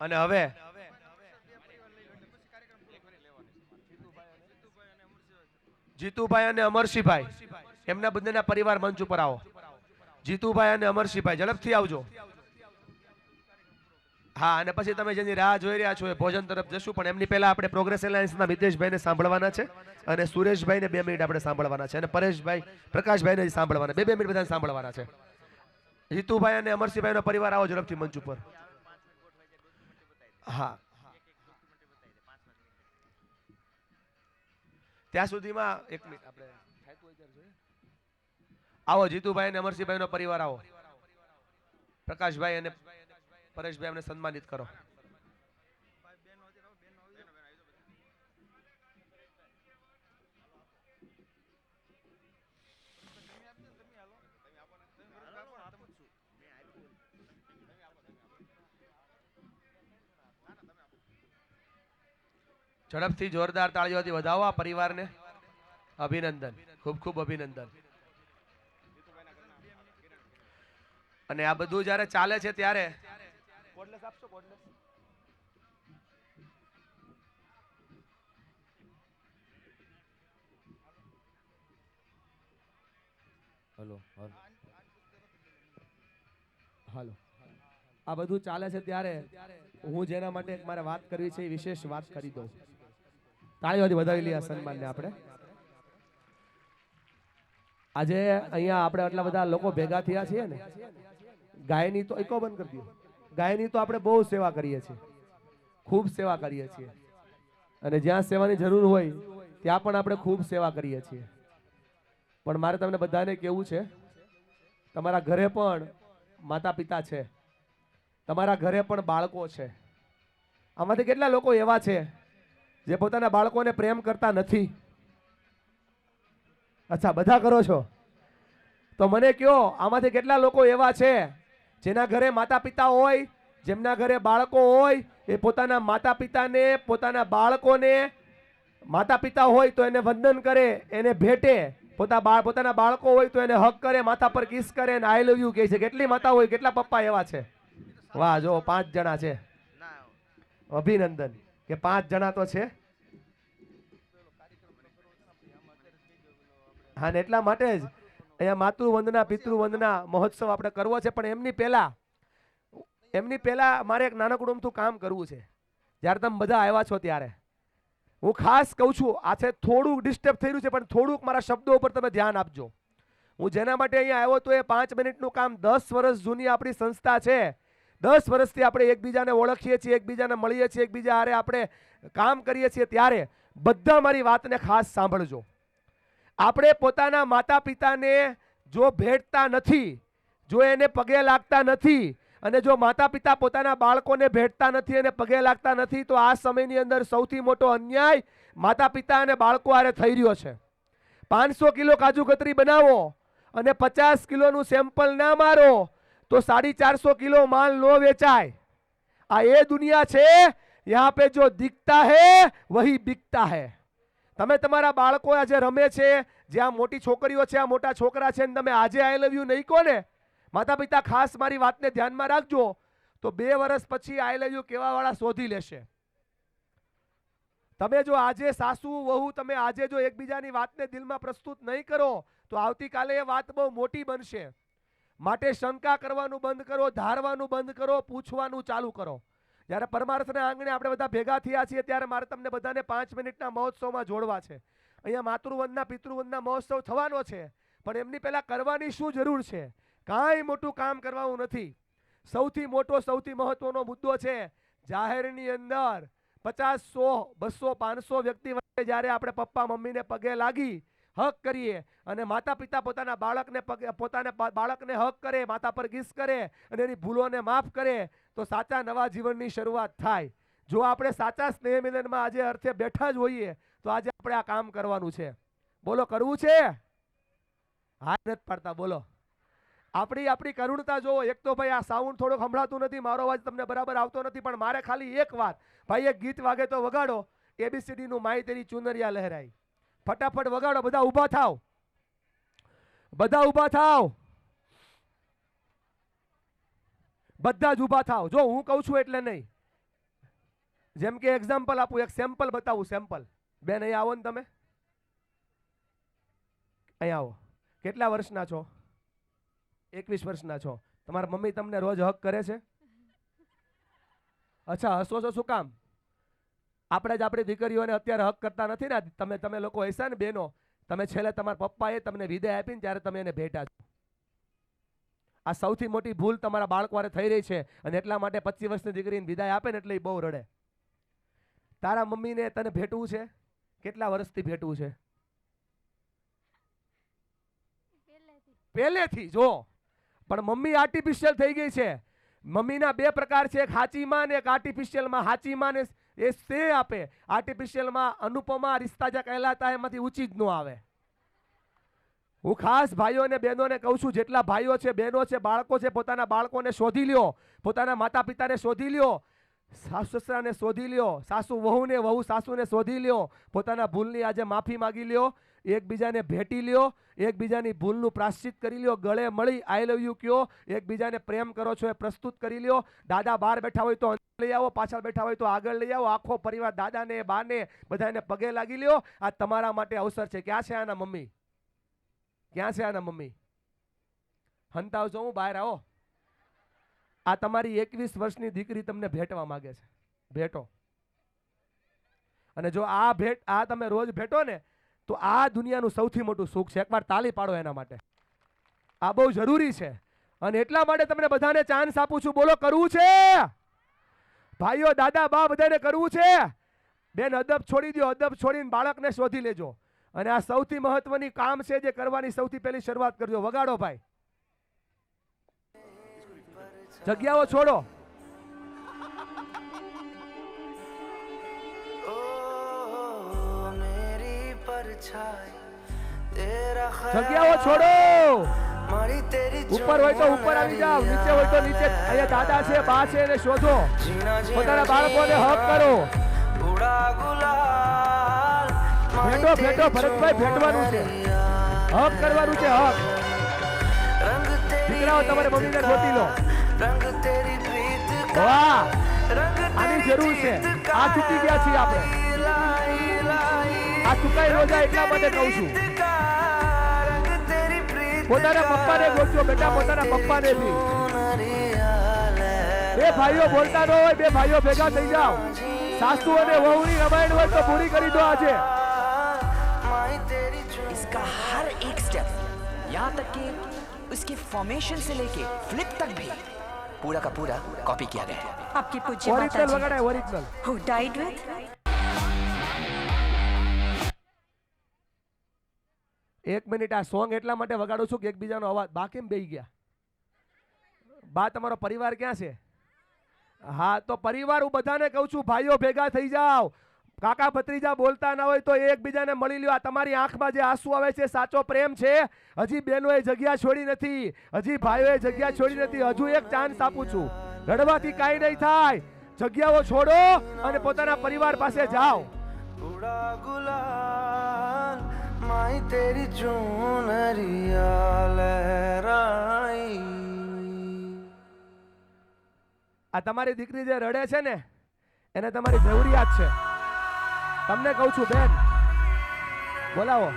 અને હવે જીતુભાઈ અને અમરસિંહભાઈ, એમના બંનેના પરિવાર મંચ ઉપર આવો. જીતુભાઈ અને અમરસિંહભાઈ ઝડપથી આવજો. હા, અને પછી તમે જેની રાહ જોઈ રહ્યા છો એ ભોજન તરફ જશું, પણ એમની પહેલા આપણે પ્રોગ્રેસ એલાયન્સના મિતેશભાઈને સાંભળવાના છે અને સુરેશભાઈને 2 મિનિટ આપણે સાંભળવાના છે, અને પરેશભાઈ પ્રકાશભાઈને સાંભળવાના 2 મિનિટ બધાને સાંભળવાના છે. જીતુભાઈ અને અમરસિંહભાઈનો પરિવાર આવો ઝડપથી મંચ ઉપર. હા, ત્યાં સુધીમાં 1 મિનિટ આપણે આવો. જીતુભાઈ અને અમરસિંહભાઈનો પરિવાર આવો. પ્રકાશભાઈ અને પરેશભાઈ અમને સન્માનિત કરો. ઝડપથી જોરદાર તાળીઓથી વધાવો આ પરિવારને. અભિનંદન, ખૂબ ખૂબ અભિનંદન. અને આ બધું જ્યારે ચાલે છે ત્યારે હાલો, આ બધું ચાલે છે ત્યારે હું જેના માટે મારે વાત કરવી છે એ વિશેષ વાત કરી દઉં. તાળીઓથી વધાવી લઈએ આ સન્માનને આપણે. આજે અહીંયા આપણે આટલા બધા લોકો ભેગા થયા છીએ ને, ગાયની તો એકો બંધ કરી દો. ગાયની તો આપણે બહુ સેવા કરીએ છીએ, ખૂબ સેવા કરીએ છીએ, અને જ્યાં સેવાની જરૂર હોય ત્યાં પણ આપણે ખૂબ સેવા કરીએ છીએ. પણ મારે તમને બધાને કહેવું છે, તમારા ઘરે પણ માતા પિતા છે, તમારા ઘરે પણ બાળકો છે. આમાંથી કેટલા લોકો એવા છે જે પોતાના બાળકોને પ્રેમ કરતા નથી? અચ્છા, બધા કરો છો. તો મને કયો, આમાંથી કેટલા લોકો એવા છે જેના ઘરે માતા પિતા હોય, જેમના ઘરે બાળકો હોય, એ પોતાના માતા પિતાને, પોતાના બાળકોને, માતા પિતા હોય તો એને વંદન કરે, એને ભેટે, પોતાના બાળકો હોય તો એને હક કરે, માથા પર કિસ કરે, અને આઈ લવ યુ કહે છે? કેટલી માતા હોય, કેટલા પપ્પા એવા છે? વાહ, જો 5 જણા છે. અભિનંદન કે 5 જણા તો છે. હા, ને એટલા માટે જ અહીંયા માતૃવંદના પિતૃવંદના મહોત્સવ આપણે કરવો છે. પણ એમની પહેલા મારે એક નાનકડું અમથું કામ કરવું છે. જ્યારે તમે બધા આવ્યા છો ત્યારે હું ખાસ કહું છું, આ છે થોડુંક ડિસ્ટર્બ થઈ રહ્યું છે, પણ થોડુંક મારા શબ્દો ઉપર તમે ધ્યાન આપજો. હું જેના માટે અહીંયા આવ્યો તો એ 5 મિનિટનું કામ, 10 વર્ષ જૂની આપણી સંસ્થા છે. 10 વર્ષથી આપણે એકબીજાને ઓળખીએ છીએ, એકબીજાને મળીએ છીએ, એકબીજા હારે આપણે કામ કરીએ છીએ. ત્યારે બધા મારી વાતને ખાસ સાંભળજો. આપણે પોતાના માતા પિતાને જો ભેટતા નથી, જો એને પગે લાગતા નથી, અને જો માતા પિતા પોતાના બાળકોને ભેટતા નથી અને પગે લાગતા નથી, તો આ સમયની અંદર સૌથી મોટો અન્યાય માતા પિતા અને બાળકો હારે થઈ રહ્યો છે. 500 કિલો કાજુ કતરી બનાવો અને 50 કિલોનું સેમ્પલ ના મારો તો 450 કિલો માલ નો વેચાય. આ એ દુનિયા છે. યહાં પે જો દિખતા હૈ વહી બિકતા હૈ. તમે તમારા બાળકો આજે રમે છે, જ્યાં મોટી છોકરીઓ છે, આ મોટા છોકરા છે, તમે આજે આઈ લવ યુ નહીં કહો ને, માતા પિતા ખાસ મારી વાતને ધ્યાનમાં રાખજો, તો 2 વર્ષ પછી આઈ લવ યુ કહેવા વાળા શોધી લેશે. તમે જો આજે સાસુ વહુ, તમે આજે જો એકબીજાની વાતને દિલમાં પ્રસ્તુત નહીં કરો તો આવતીકાલે એ વાત બહુ મોટી બનશે. માટે શંકા કરવાનું બંધ કરો, ધારવાનું બંધ કરો, પૂછવાનું ચાલુ કરો. જ્યારે પરમાર્થના આંગણે આપણે બધા ભેગા થયા છીએ ત્યારે મારે તમને બધાને 5 મિનિટના મહોત્સવમાં જોડવા છે. અહીંયા માતૃવંદના પિતૃવંદના મહોત્સવ થવાનો છે, પણ એમની પહેલા કરવાની શું જરૂર છે? કાંઈ મોટું કામ કરવાનું નથી. સૌથી મોટો, સૌથી મહત્વનો મુદ્દો છે, જાહેરની અંદર 50, 100, 200, 500 વ્યક્તિ વચ્ચે જ્યારે આપણે પપ્પા મમ્મીને પગે લાગી હક કરીએ, અને માતા પિતા પોતાના બાળકને હક કરે, માથા પર કિસ કરે, અને એની ભૂલોને માફ કરે, તો સાચા નવા જીવનની શરૂઆત થાય. જો આપણે સાચા સ્નેહ મિલનમાં આજે અર્થે બેઠા જ હોઈએ તો આજે આપણે આ કામ કરવાનું છે. બોલો, કરવું છે? હાથ નથી પાડતા, બોલો. આપણી કરુણતા જોવો. એક તો ભાઈ આ સાઉન્ડ થોડોક સંભળાતું નથી, મારો અવાજ તમને બરાબર આવતો નથી, પણ મારે ખાલી એક વાત, ભાઈ એક ગીત વાગે તો વગાડો, ABCD નું માય તેરી ચુનરિયા લહેરાઈ. ફટાફટ વગાડો. બધા ઊભા થાવ, બધા ઊભા થાવ, બધા જ ઊભા થાવ. જો હું કહું છું એટલે નહીં. જેમ કે એક્ઝામ્પલ આપું, એક સેમ્પલ બતાવું. સેમ્પલ. બેન અહીંયા આવો ને, તમે અહીંયા આવો. કેટલા વર્ષના છો? 21 વર્ષના છો. તમારા મમ્મી તમને રોજ હક કરે છે? અચ્છા, હસો છો શું કામ? આપણે જ આપણી દીકરીઓને અત્યારે હક કરતા નથી ને. તમે લોકો હૈસા ને બહેનો, તમે છેલ્લે તમારા પપ્પાએ તમને વિદાય આપીને ત્યારે તમે એને ભેટા છો. આ સૌથી મોટી ભૂલ તમારા બાળકો વારે થઈ રહી છે, અને એટલા માટે 25 વર્ષની દીકરીને વિદાય આપે ને એટલે એ બહુ રડે. તારા મમ્મીને તને ભેટવું છે? કેટલા વર્ષથી ભેટવું છે? પહેલેથી. જો પણ મમ્મી આર્ટિફિશિયલ થઈ ગઈ છે. મમ્મીના 2 પ્રકાર છે, એક સાચી માં ને એક આર્ટિફિશિયલ માં. સાચી માં ને એ સ્નેહ આપે, આર્ટિફિશિયલ માં અનુપમા રિશ્તા જે કહેલાતા એમાંથી ઊંચી જ ન આવે. હું ખાસ ભાઈઓ અને બહેનોને કહું છું, જેટલા ભાઈઓ છે, બહેનો છે, બાળકો છે, પોતાના બાળકોને શોધી લ્યો, પોતાના માતા પિતાને શોધી લ્યો, સાસુ સસરાને શોધી લ્યો, સાસુ વહુને, વહુ સાસુને શોધી લ્યો, પોતાના ભૂલની આજે માફી માગી લ્યો, એકબીજાને ભેટી લ્યો, એકબીજાની ભૂલનું પ્રાશ્ચિત કરી લ્યો, ગળે મળી આઈ લવ યુ કયો, એકબીજાને પ્રેમ કરો છો એ પ્રસ્તુત કરી લ્યો. દાદા બહાર બેઠા હોય તો લઈ આવો, પાછળ બેઠા હોય તો આગળ લઈ આવો. આખો પરિવાર દાદાને, બાને બધાને પગે લાગી લ્યો. આ તમારા માટે અવસર છે. ક્યાં છે આના મમ્મી? ક્યાં છે આના મમ્મી? હંતાવજો, હું બહાર આવો. આ તમારી 21 વર્ષની દીકરી તમને ભેટવા માંગે છે. ભેટો. અને જો આ તમે રોજ ભેટો ને તો આ દુનિયાનું સૌથી મોટું સુખ છે. એકવાર તાળી પાડો એના માટે. આ બહુ જરૂરી છે અને એટલા માટે તમને બધાને ચાન્સ આપું છું. બોલો કરવું છે ભાઈઓ, દાદા, બા, બધાને કરવું છે? બેન અદબ છોડી દો, અદબ છોડીને બાળકને શોધી લેજો અને આ સૌથી મહત્વની કામ છે જે કરવાની સૌથી પહેલી શરૂઆત કરજો. વગાડો ભાઈ, જગ્યાઓ છોડો. જગ્યાઓ છોડો. ઉપર હોય તો ઉપર આવી જાઓ, નીચે હોય તો નીચે. અહીંયા દાદા છે, બા છે, એને શોધો. પોતાના બાળકોને હક કરો. ભેટો ભેટો ભરતભાઈ, ભેટવાનું છે, હક કરવાનું છે. હક દીકરાઓ તમારે મમ્મીને ગોતી લો. વાહ, આની જરૂર છે. આ ચૂકી ગયા છીએ આપણે. આ ચૂકાઈ ન જાય એટલા માટે કહું છું. પોતાના પપ્પાને ગોતજો બેટા, પોતાના પપ્પાને બી. બે ભાઈઓ બોલતા ન હોય, બે ભાઈઓ ભેગા થઈ જાઓ. સાસુ અને વહુની રામાયણ હોય તો પૂરી કરી દો આજે. इसका हर एक स्टेप, यहाँ तक कि उसके फॉर्मेशन से लेके फ्लिप तक भी पूरा का पूरा कॉपी किया गया है. आपकी पूज्य ઓરિજિનલ माता વગાડાય, ઓરિજિનલ. who died with એક મિનિટ, આ સોંગ એટલા માટે વગાડું છું કે એકબીજાનો અવાજ. બા કેમ બેહી ગયા? બા તમારો પરિવાર ક્યાં છે? હા, તો પરિવાર હું બધાને કહું છું, ભાઈઓ ભેગા થઈ જાઓ. કાકા ભત્રીજા બોલતા ના હોય તો એકબીજાને મળી લ્યો. આ તમારી આંખમાં જે આંસુ આવે છે સાચો પ્રેમ છે. હજી બહેનોએ જગ્યા છોડી નથી, હજી ભાઈઓએ જગ્યા છોડી નથી. હજુ એક ચાન્સ આપું છું. રડવાથી કાંઈ નહીં થાય. જગ્યાઓ છોડો અને પોતાના પરિવાર પાસે જાઓ. माई तेरी चुनरिया लहराई. આ તમારી દીકરી જે રડે છે ને, એને તમારી જરૂરિયાત છે. તમને કહું છું બેન, બોલાવો.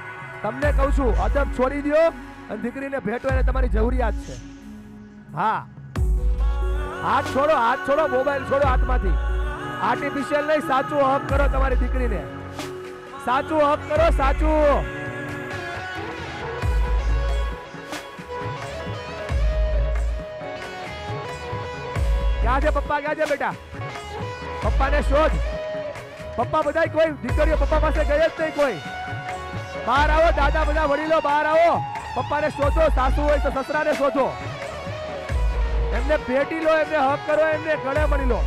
તમને કહું છું અદબ છોડી દો અને દીકરીને ભેટો, એને તમારી જરૂરિયાત છે. હા, હાથ છોડો, હાથ છોડો, મોબાઈલ છોડો હાથમાંથી. આર્ટિફિશિયલ નહીં, સાચું હક કરો તમારી દીકરીને. સાચું હક કરો, સાચું. ક્યાં છે પપ્પા? ક્યાં છે બેટા? પપ્પાને શોધ. પપ્પા બધા કોઈ દીકરીઓ પપ્પા પાસે ગઈ જ નહીં કોઈ. બહાર આવો દાદા, બધા વડીલો બહાર આવો. પપ્પાને શોધો. સાસુ હોય તો સસરાને શોધો. એમને ભેટી લો, એમને હક કરો, એમને ગળે મળી લો.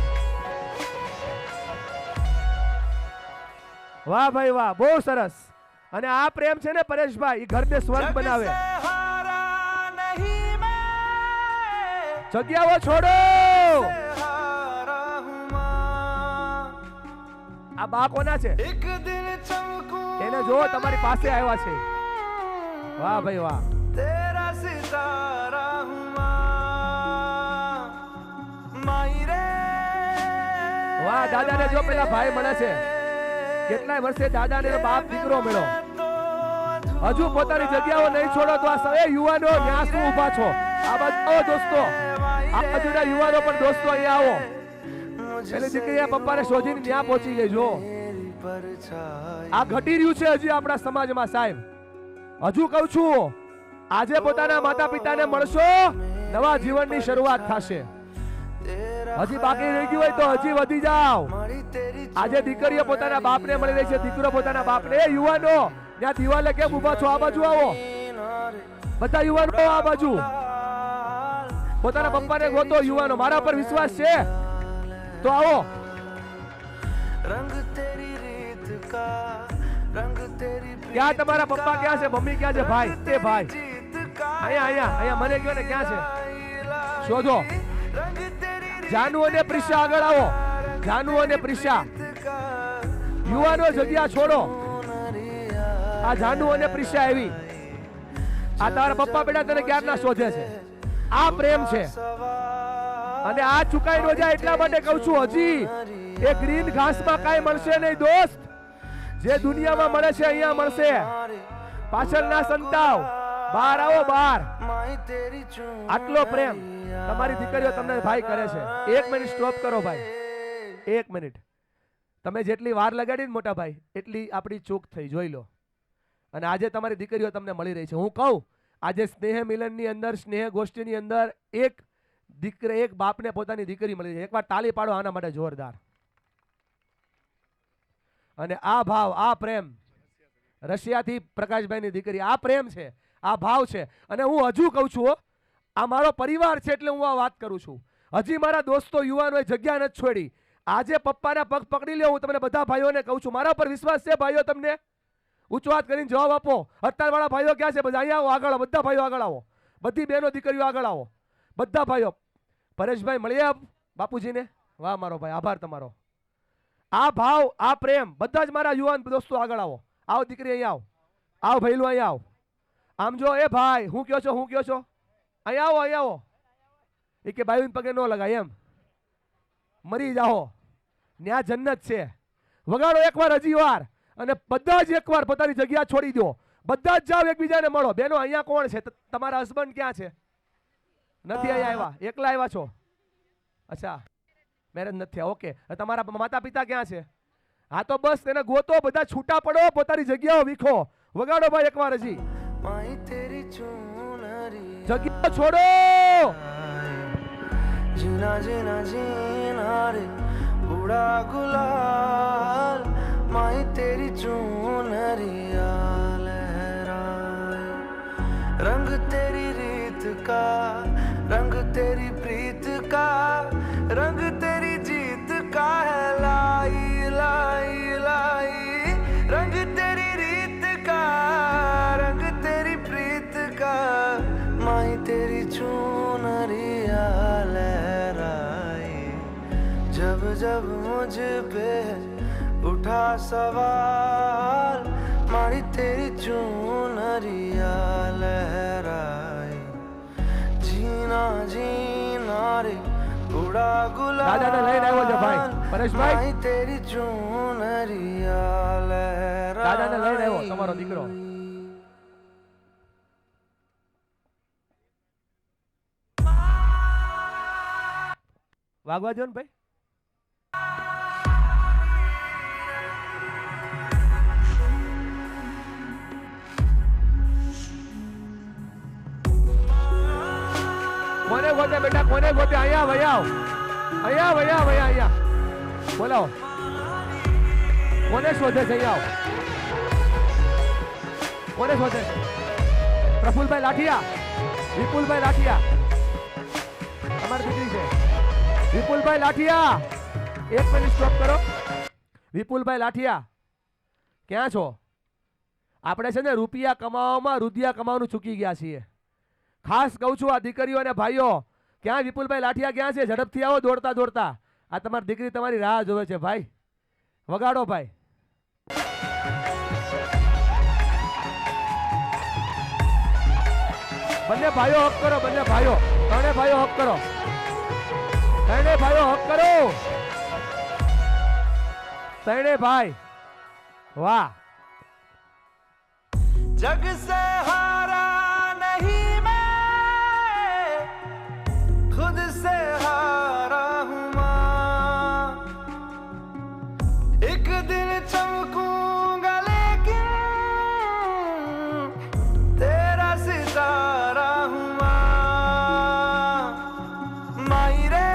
વાહ ભાઈ વાહ, બહુ સરસ. અને આ પ્રેમ છે ને પરેશભાઈ, એ ઘરને સ્વર્ગ બનાવે. જગ્યાઓ છોડો. આ બા કોના છે? એને જો તમારી પાસે આવ્યા છે. વાહ ભાઈ વાહ. तेरा सितारा વાહ, દાદાને જો પેલા ભાઈ મળે છે. કેટલાય વર્ષે દાદાને બાપ દીકરો મળ્યો. હજુ પોતાની જગ્યાઓ નહીં છોડો તો આ સવે યુવાનો ન્યા શું ઊભા છો? આ બાજુ આવો દોસ્તો, આ બાજુના યુવાનો પણ દોસ્તો અહીંયા આવો. પેલી દીકરી પપ્પાને શોધીને ન્યા પહોંચી ગઈ. જો આ ઘટી રહ્યું છે હજી આપણા સમાજમાં સાહેબ. હજુ કહું છું, આજે પોતાના માતા પિતાને મળશો, નવા જીવનની શરૂઆત થશે. હજી બાકી રહી ગયું હોય તો હજી વધી જાઓ. આજે દીકરીઓ પોતાના બાપને મળી રહી છે, દીકરો પોતાના બાપને. એ યુવાનો ત્યાં દિવાલે કેમ ઊભા છો? આ બાજુ આવો. બધા યુવાનો આ બાજુ. પોતાના પપ્પાને ગોતો યુવાનો. મારા પર વિશ્વાસ છે તો આવો. ક્યાં તમારા પપ્પા? ક્યાં છે? મમ્મી ક્યાં છે? ભાઈ, એ ભાઈ અહીંયા અહીંયા અહીંયા મને કહો ને ક્યાં છે? શોધો. જાનુ અને પ્રિશા આગળ આવો. જાનુ અને પ્રિશા. યુવાનો જગ્યા છોડો. આ જાનુ અને પ્રિશા આવી. આ તારા પપ્પા બેટા તને ક્યારના શોધે છે. આ પ્રેમ છે અને આ ચુકાઈ ન જાય એટલા માટે કહું છું. હજી એ ગ્રીન ઘાસમાં કાંઈ મળશે નહીં દોસ્ત. જે દુનિયામાં મળે છે અહીંયા મળશે. પાછળ ના સંતાવ. બહાર આવો, બહાર. આટલો પ્રેમ તમારી દીકરીઓ તમને ભાઈ કરે છે. 1 મિનિટ સ્ટોપ કરો ભાઈ, 1 મિનિટ. તમે જેટલી વાર લગાડી ને મોટા ભાઈ, એટલી આપણી ચૂક થઈ. જોઈ લો. અને આજે તમારી દીકરીઓ તમને મળી રહી છે. હું કહું આજે સ્નેહ મિલનની અંદર, સ્નેહ ગોષ્ઠીની અંદર એક એક બાપને પોતાની દીકરી મળી છે. એકવાર તાળી પાડો આના માટે જોરદાર. અને આ ભાવ, આ પ્રેમ, રશિયાથી પ્રકાશભાઈની દીકરી, આ પ્રેમ છે, આ ભાવ છે. અને હું હજુ કહું છું, આ મારો પરિવાર છે એટલે હું આ વાત કરું છું. હજી મારા દોસ્તો યુવાનોએ જગ્યા નથી છોડી. આજે પપ્પાના પગ પકડી લ્યો. હું તમને બધા ભાઈઓને કહું છું, મારા પર વિશ્વાસ છે ભાઈઓ? તમને ઊંચો હાથ કરીને જવાબ આપો. અત્યારવાળા ભાઈઓ ક્યાં છે? બધા અહીંયા આવો, આગળ આવો, બધા ભાઈઓ આગળ આવો, બધી બહેનો દીકરીઓ આગળ આવો, બધા ભાઈઓ. પરેશભાઈ મળીએ બાપુજીને. વાહ મારો ભાઈ, આભાર તમારો. આ ભાવ, આ પ્રેમ, બધા જ મારા યુવાન દોસ્તો આગળ આવો. આવો દીકરી અહીંયા આવો, આવો ભૈલું અહીંયા આવો. આમ જો એ ભાઈ, હું કયો છો, હું કયો છો? અહીંયા આવો, અહીંયા આવો. એ કે ભાઈ પગે ન લગાય એમ, મરી જાઓ. ન્યા જન્નત છે. વગાડો એકવાર, હજી વાર. અને બધા જ એકવાર પોતાની જગ્યા છોડી દો. બધા જ જાઓ, એકબીજાને મળો. બેનો અહીંયા કોણ છે? તમારા હસબન્ડ ક્યાં છે? નથી અહીંયા આવ્યા? એકલા આવ્યા છો? અચ્છા, મેરેજ નથી થયા. ઓકે. તમારા માતા પિતા ક્યાં છે? હા તો બસ તેને ગોતો, બધા છૂટા પડો, પોતાની જગ્યાઓ વીખો. વગાડો ભાઈ એકવાર હજી. माई तेरी चुनरी જગ્યા છોડો. जीना जीना जीना रे बूढ़ा गुलाल माई तेरी चुनरिया लहराए रंग तेरी रीत का रंग तेरी प्रीत का रंग तेरी जीत का है लाई लाई लाई रंग तेरी રીત का रंग तेरी प्रीत का माई तेरी चुनरिया लहराए जब जब मुझ पे उठा सवाल मारी तेरी चुनरिया लहराए जीना जीना रे उड़ा દાદાને લઈને આવ્યો છે ભાઈ પરેશભાઈ. माई तेरी चुनरिया लहराए દાદાને લઈને આવ્યો તમારો દીકરો. વાગવા દો ને ભાઈ. કોને ગોતે બેટા, કોને ગોતે? અહીંયા ભાઈ આવ, અહીંયા ભાઈ આવ, અહીંયા બોલાવો. કોને શોધે છે? અહીંયા આવો. કોને શોધે છે? પ્રફુલભાઈ લાઠિયા, વિપુલભાઈ લાઠિયા, તમારી દીકરી છે. વિપુલભાઈ લાઠિયા, એક મિનિટ સ્ટોપ કરો. વિપુલભાઈ લાઠિયા ક્યાં છો? આપણે છે ને રૂપિયા કમાવામાં રૂપિયા કમાવાનું ચૂકી ગયા છીએ. ખાસ કહું છું આ દીકરીઓ અને ભાઈઓ, ક્યાં વિપુલભાઈ લાઠિયા ક્યાં છે? ઝડપથી આવો દોડતા દોડતા. આ તમારી દીકરી તમારી રાહ જોવે છે ભાઈ. વગાડો ભાઈ. બંને ભાઈઓ હક કરો, બંને ભાઈઓ, ત્રણે ભાઈઓ હક કરો, ત્રણે ભાઈઓ હક કરો, ત્રણે ભાઈ. વાહ. जग से हारा नहीं मैं खुद से हारा हूँ माँ एक दिन चमकूंगा लेकिन तेरा सितारा हूँ माँ माई रे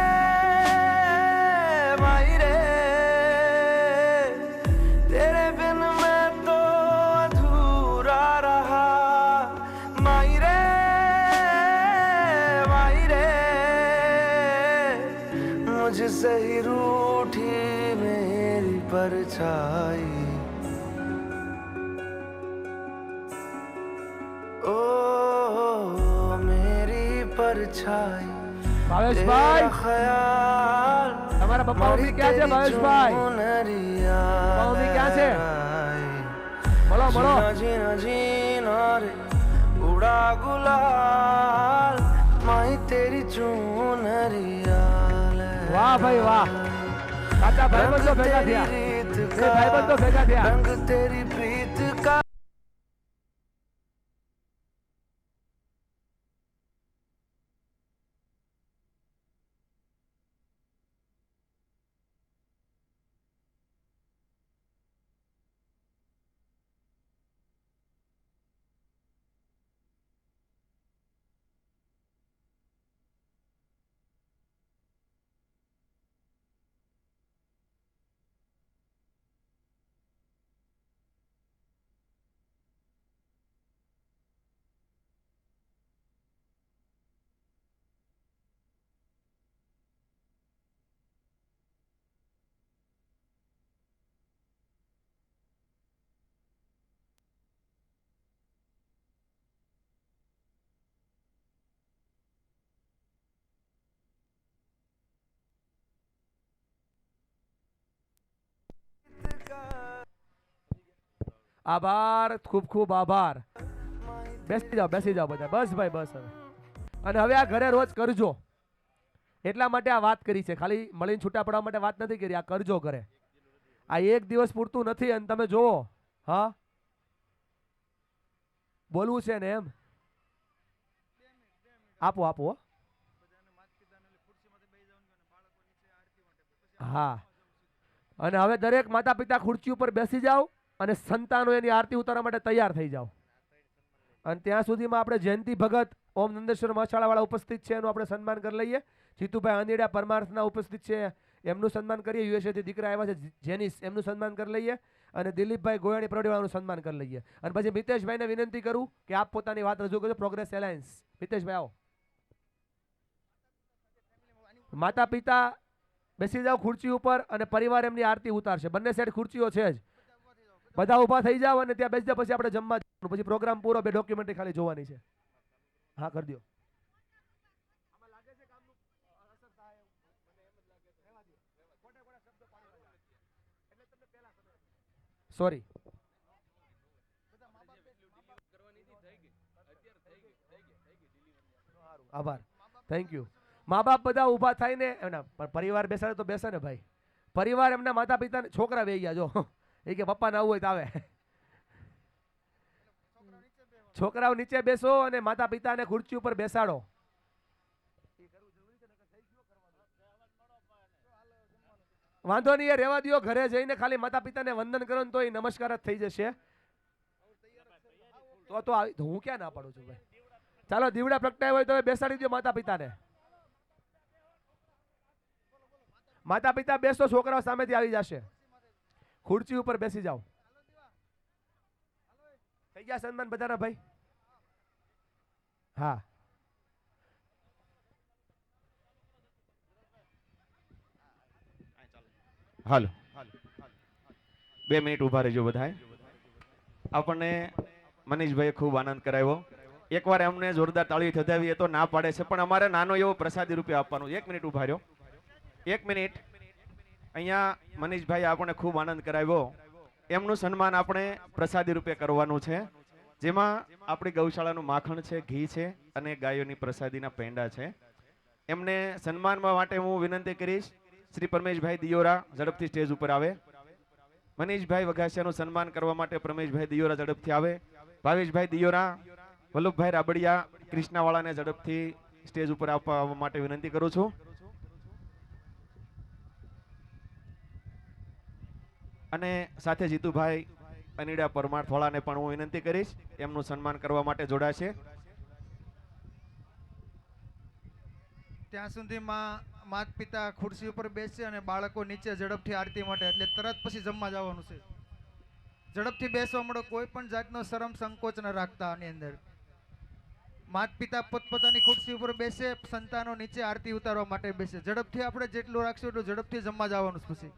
तेरे बिन मैं तो अधूरा रहा माई रे मुझसे ही रूठी मेरी परछाई ओ मेरी परछाई ભાવેશભાઈ, तेरा ख्याल તમારા પપ્પા મમ્મી ક્યાં છે? ભાવેશભાઈ, પપ્પા મમ્મી ક્યાં છે? બોલો બોલો. जीना जीना जीना रे उड़ा गुलाल माई तेरी चुनरिया વાહ ભાઈ વાહ. કાકા ભાઈબંધો ભેગા થયા, એ ભાઈબંધો ભેગા થયા. रंग तेरी प्रीत का આભાર, ખૂબ ખૂબ આભાર. બેસી જાઓ બધા. બસ ભાઈ બસ હવે. અને હવે આ ઘરે રોજ કરજો. એટલા માટે આ વાત કરી છે, ખાલી મળીને છૂટા પડવા માટે વાત નથી કરી. આ કરજો ઘરે. આ એક દિવસ પૂરતું નથી. અને તમે જોવો, હા બોલવું છે ને એમ? આપો આપો હો. હા, અને હવે દરેક માતા પિતા ખુરશી ઉપર બેસી જાઓ અને સંતાનો એની આરતી ઉતારવા માટે તૈયાર થઈ જાઓ. અને ત્યાં સુધીમાં આપણે જયંતિ ભગત ઓમ નંદેશ્વર મહાશાળાવાળા ઉપસ્થિત છે, એનું આપણે સન્માન કરી લઈએ. જીતુભાઈ આંદેડા પરમાર્થના ઉપસ્થિત છે, એમનું સન્માન કરીએ. યુએસએથી દીકરા આવ્યા છે જેનિસ, એમનું સન્માન કરી લઈએ. અને દિલીપભાઈ ગોયાણી પ્રૌઢીવાળાનું સન્માન કરી લઈએ. અને પછી મિતેશભાઈને વિનંતી કરું કે આપ પોતાની વાત રજૂ કરજો. પ્રોગ્રેસ એલાયન્સ, મિતેશભાઈ આવો. માતા પિતા બેસી જાઓ ખુરશી ઉપર અને પરિવાર એમની આરતી ઉતારશે. બંને સાઈડ ખુરશીઓ છે જ. બધા ઊભા થઈ જાઓ અને ત્યાં બેસી જાઓ. પછી આપણે જમવા જવાનું. પછી પ્રોગ્રામ પૂરો. 2 ડોક્યુમેન્ટરી ખાલી જોવાની છે. હા કરી દો. સોરી. આભાર, થેન્ક યુ. મા બાપ બધા ઊભા થઈને એના પરિવાર બેસાડે તો બેસે ને ભાઈ. પરિવાર એમના માતા પિતા છોકરા બેસી ગયા. જો એ કે પપ્પા ના આવું હોય તો આવે. છોકરાઓ નીચે બેસો અને માતા પિતાને ખુરશી ઉપર બેસાડો. વાંધો નહીં, રહેવા દો. ઘરે જઈને ખાલી માતા પિતાને વંદન કરો ને તો એ નમસ્કાર જ થઈ જશે. તો હું ક્યાં ના પાડું છું ભાઈ. ચાલો, દીવડા પ્રગટાય હોય તો બેસાડી દો માતા પિતાને. માતા પિતા બેસો, છોકરાઓ સામેથી આવી જશે. ખુરશી ઉપર બેસી જાઓ. થઈ ગયા સન્માન બધાના ભાઈ? હા, હાલો 2 મિનિટ ઊભા રહેજો બધાએ. આપણને મનીષભાઈએ ખૂબ આનંદ કરાવ્યો. એકવાર એમને જોરદાર તાળી થતાવી. એ તો ના પાડે છે, પણ અમારે નાનો એવો પ્રસાદી રૂપે આપવાનું. 1 મિનિટ ઊભા રહ્યો. 1 મિનિટ. અહીંયા મનીષભાઈ આપણે ખૂબ આનંદ કરાવ્યો. એમનું સન્માન આપણે પ્રસાદી રૂપે કરવાનું છે, જેમાં આપણી ગૌશાળાનું માખણ છે, ઘી છે અને ગાયોની પ્રસાદીના પેંડા છે. એમને સન્માનવા માટે હું વિનંતી કરીશ શ્રી પરમેશભાઈ દિયોરા ઝડપથી સ્ટેજ ઉપર આવે. મનીષભાઈ વઘાસિયાનું સન્માન કરવા માટે પરમેશભાઈ દિયોરા ઝડપથી આવે. ભાવેશભાઈ દિયોરા, વલ્લભભાઈ રાબડિયા, કૃષ્ણાવાળાને ઝડપથી સ્ટેજ ઉપર આવવા માટે વિનંતી કરું છું. અને સાથે જીતુભાઈ અનીડા પરમાર્થવાળાને પણ હું વિનંતી કરીશ, એમનું સન્માન કરવા માટે જોડાશે. ત્યાં સુધીમાં માતા પિતા ખુરશી ઉપર બેસે અને બાળકો નીચે ઝડપથી આરતી માટે, એટલે તરત પછી જમવા જવાનું છે. ઝડપથી બેસવા મળો. કોઈ પણ જાતનો શરમ સંકોચ ન રાખતા. આની અંદર માતા પિતા પોતપોતાની ખુરશી ઉપર બેસે, સંતાનો નીચે આરતી ઉતારવા માટે બેસે. ઝડપથી આપણે જેટલું રાખશું એટલું ઝડપથી જમવા જવાનું. પછી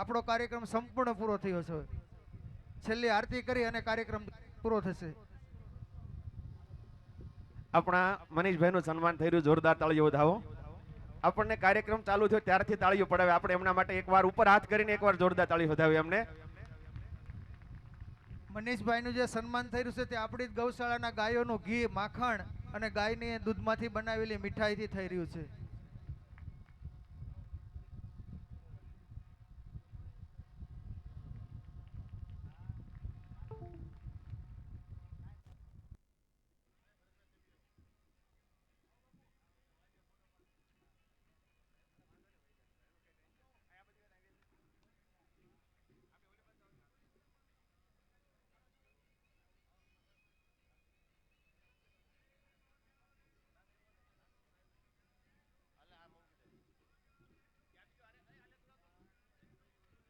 આપણો કાર્યક્રમ સંપૂર્ણ પૂરો થયો છે. છેલ્લી આરતી કરી અને કાર્યક્રમ પૂરો થશે. આપણા મનીષભાઈનું સન્માન થઈ રહ્યું. જોરદાર તાળીઓ વધાવો. આપણને કાર્યક્રમ ચાલુ થયો ત્યારથી તાળીઓ પડાવે. આપણે એમના માટે એકવાર ઉપર હાથ કરીને એકવાર જોરદાર તાળી વધાવી એમને. મનીષભાઈનું જે સન્માન થઈ રહ્યું છે તે આપણી જ ગૌશાળાના ગાયોનું ઘી, માખણ અને ગાયની દૂધમાંથી બનાવેલી મીઠાઈથી થઈ રહ્યું છે.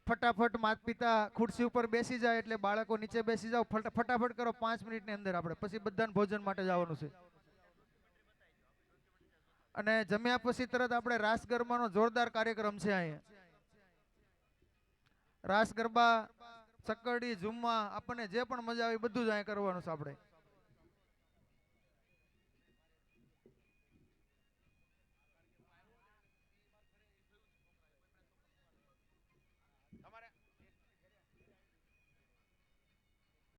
ફટાફટ માતા પિતા ખુરશી ઉપર બેસી જાય એટલે બાળકો નીચે બેસી જાવ. ફટાફટ કરો. 5 મિનિટની અંદર આપણે પછી બધાને ભોજન માટે જવાનું છે. અને જમ્યા પછી તરત આપણે રાસ ગરબાનો જોરદાર કાર્યક્રમ છે. અહીંયા રાસ ગરબા, ચકરડી, ઝુમ્મા, આપણને જે પણ મજા આવે બધું જ અહીંયા કરવાનું છે આપણે.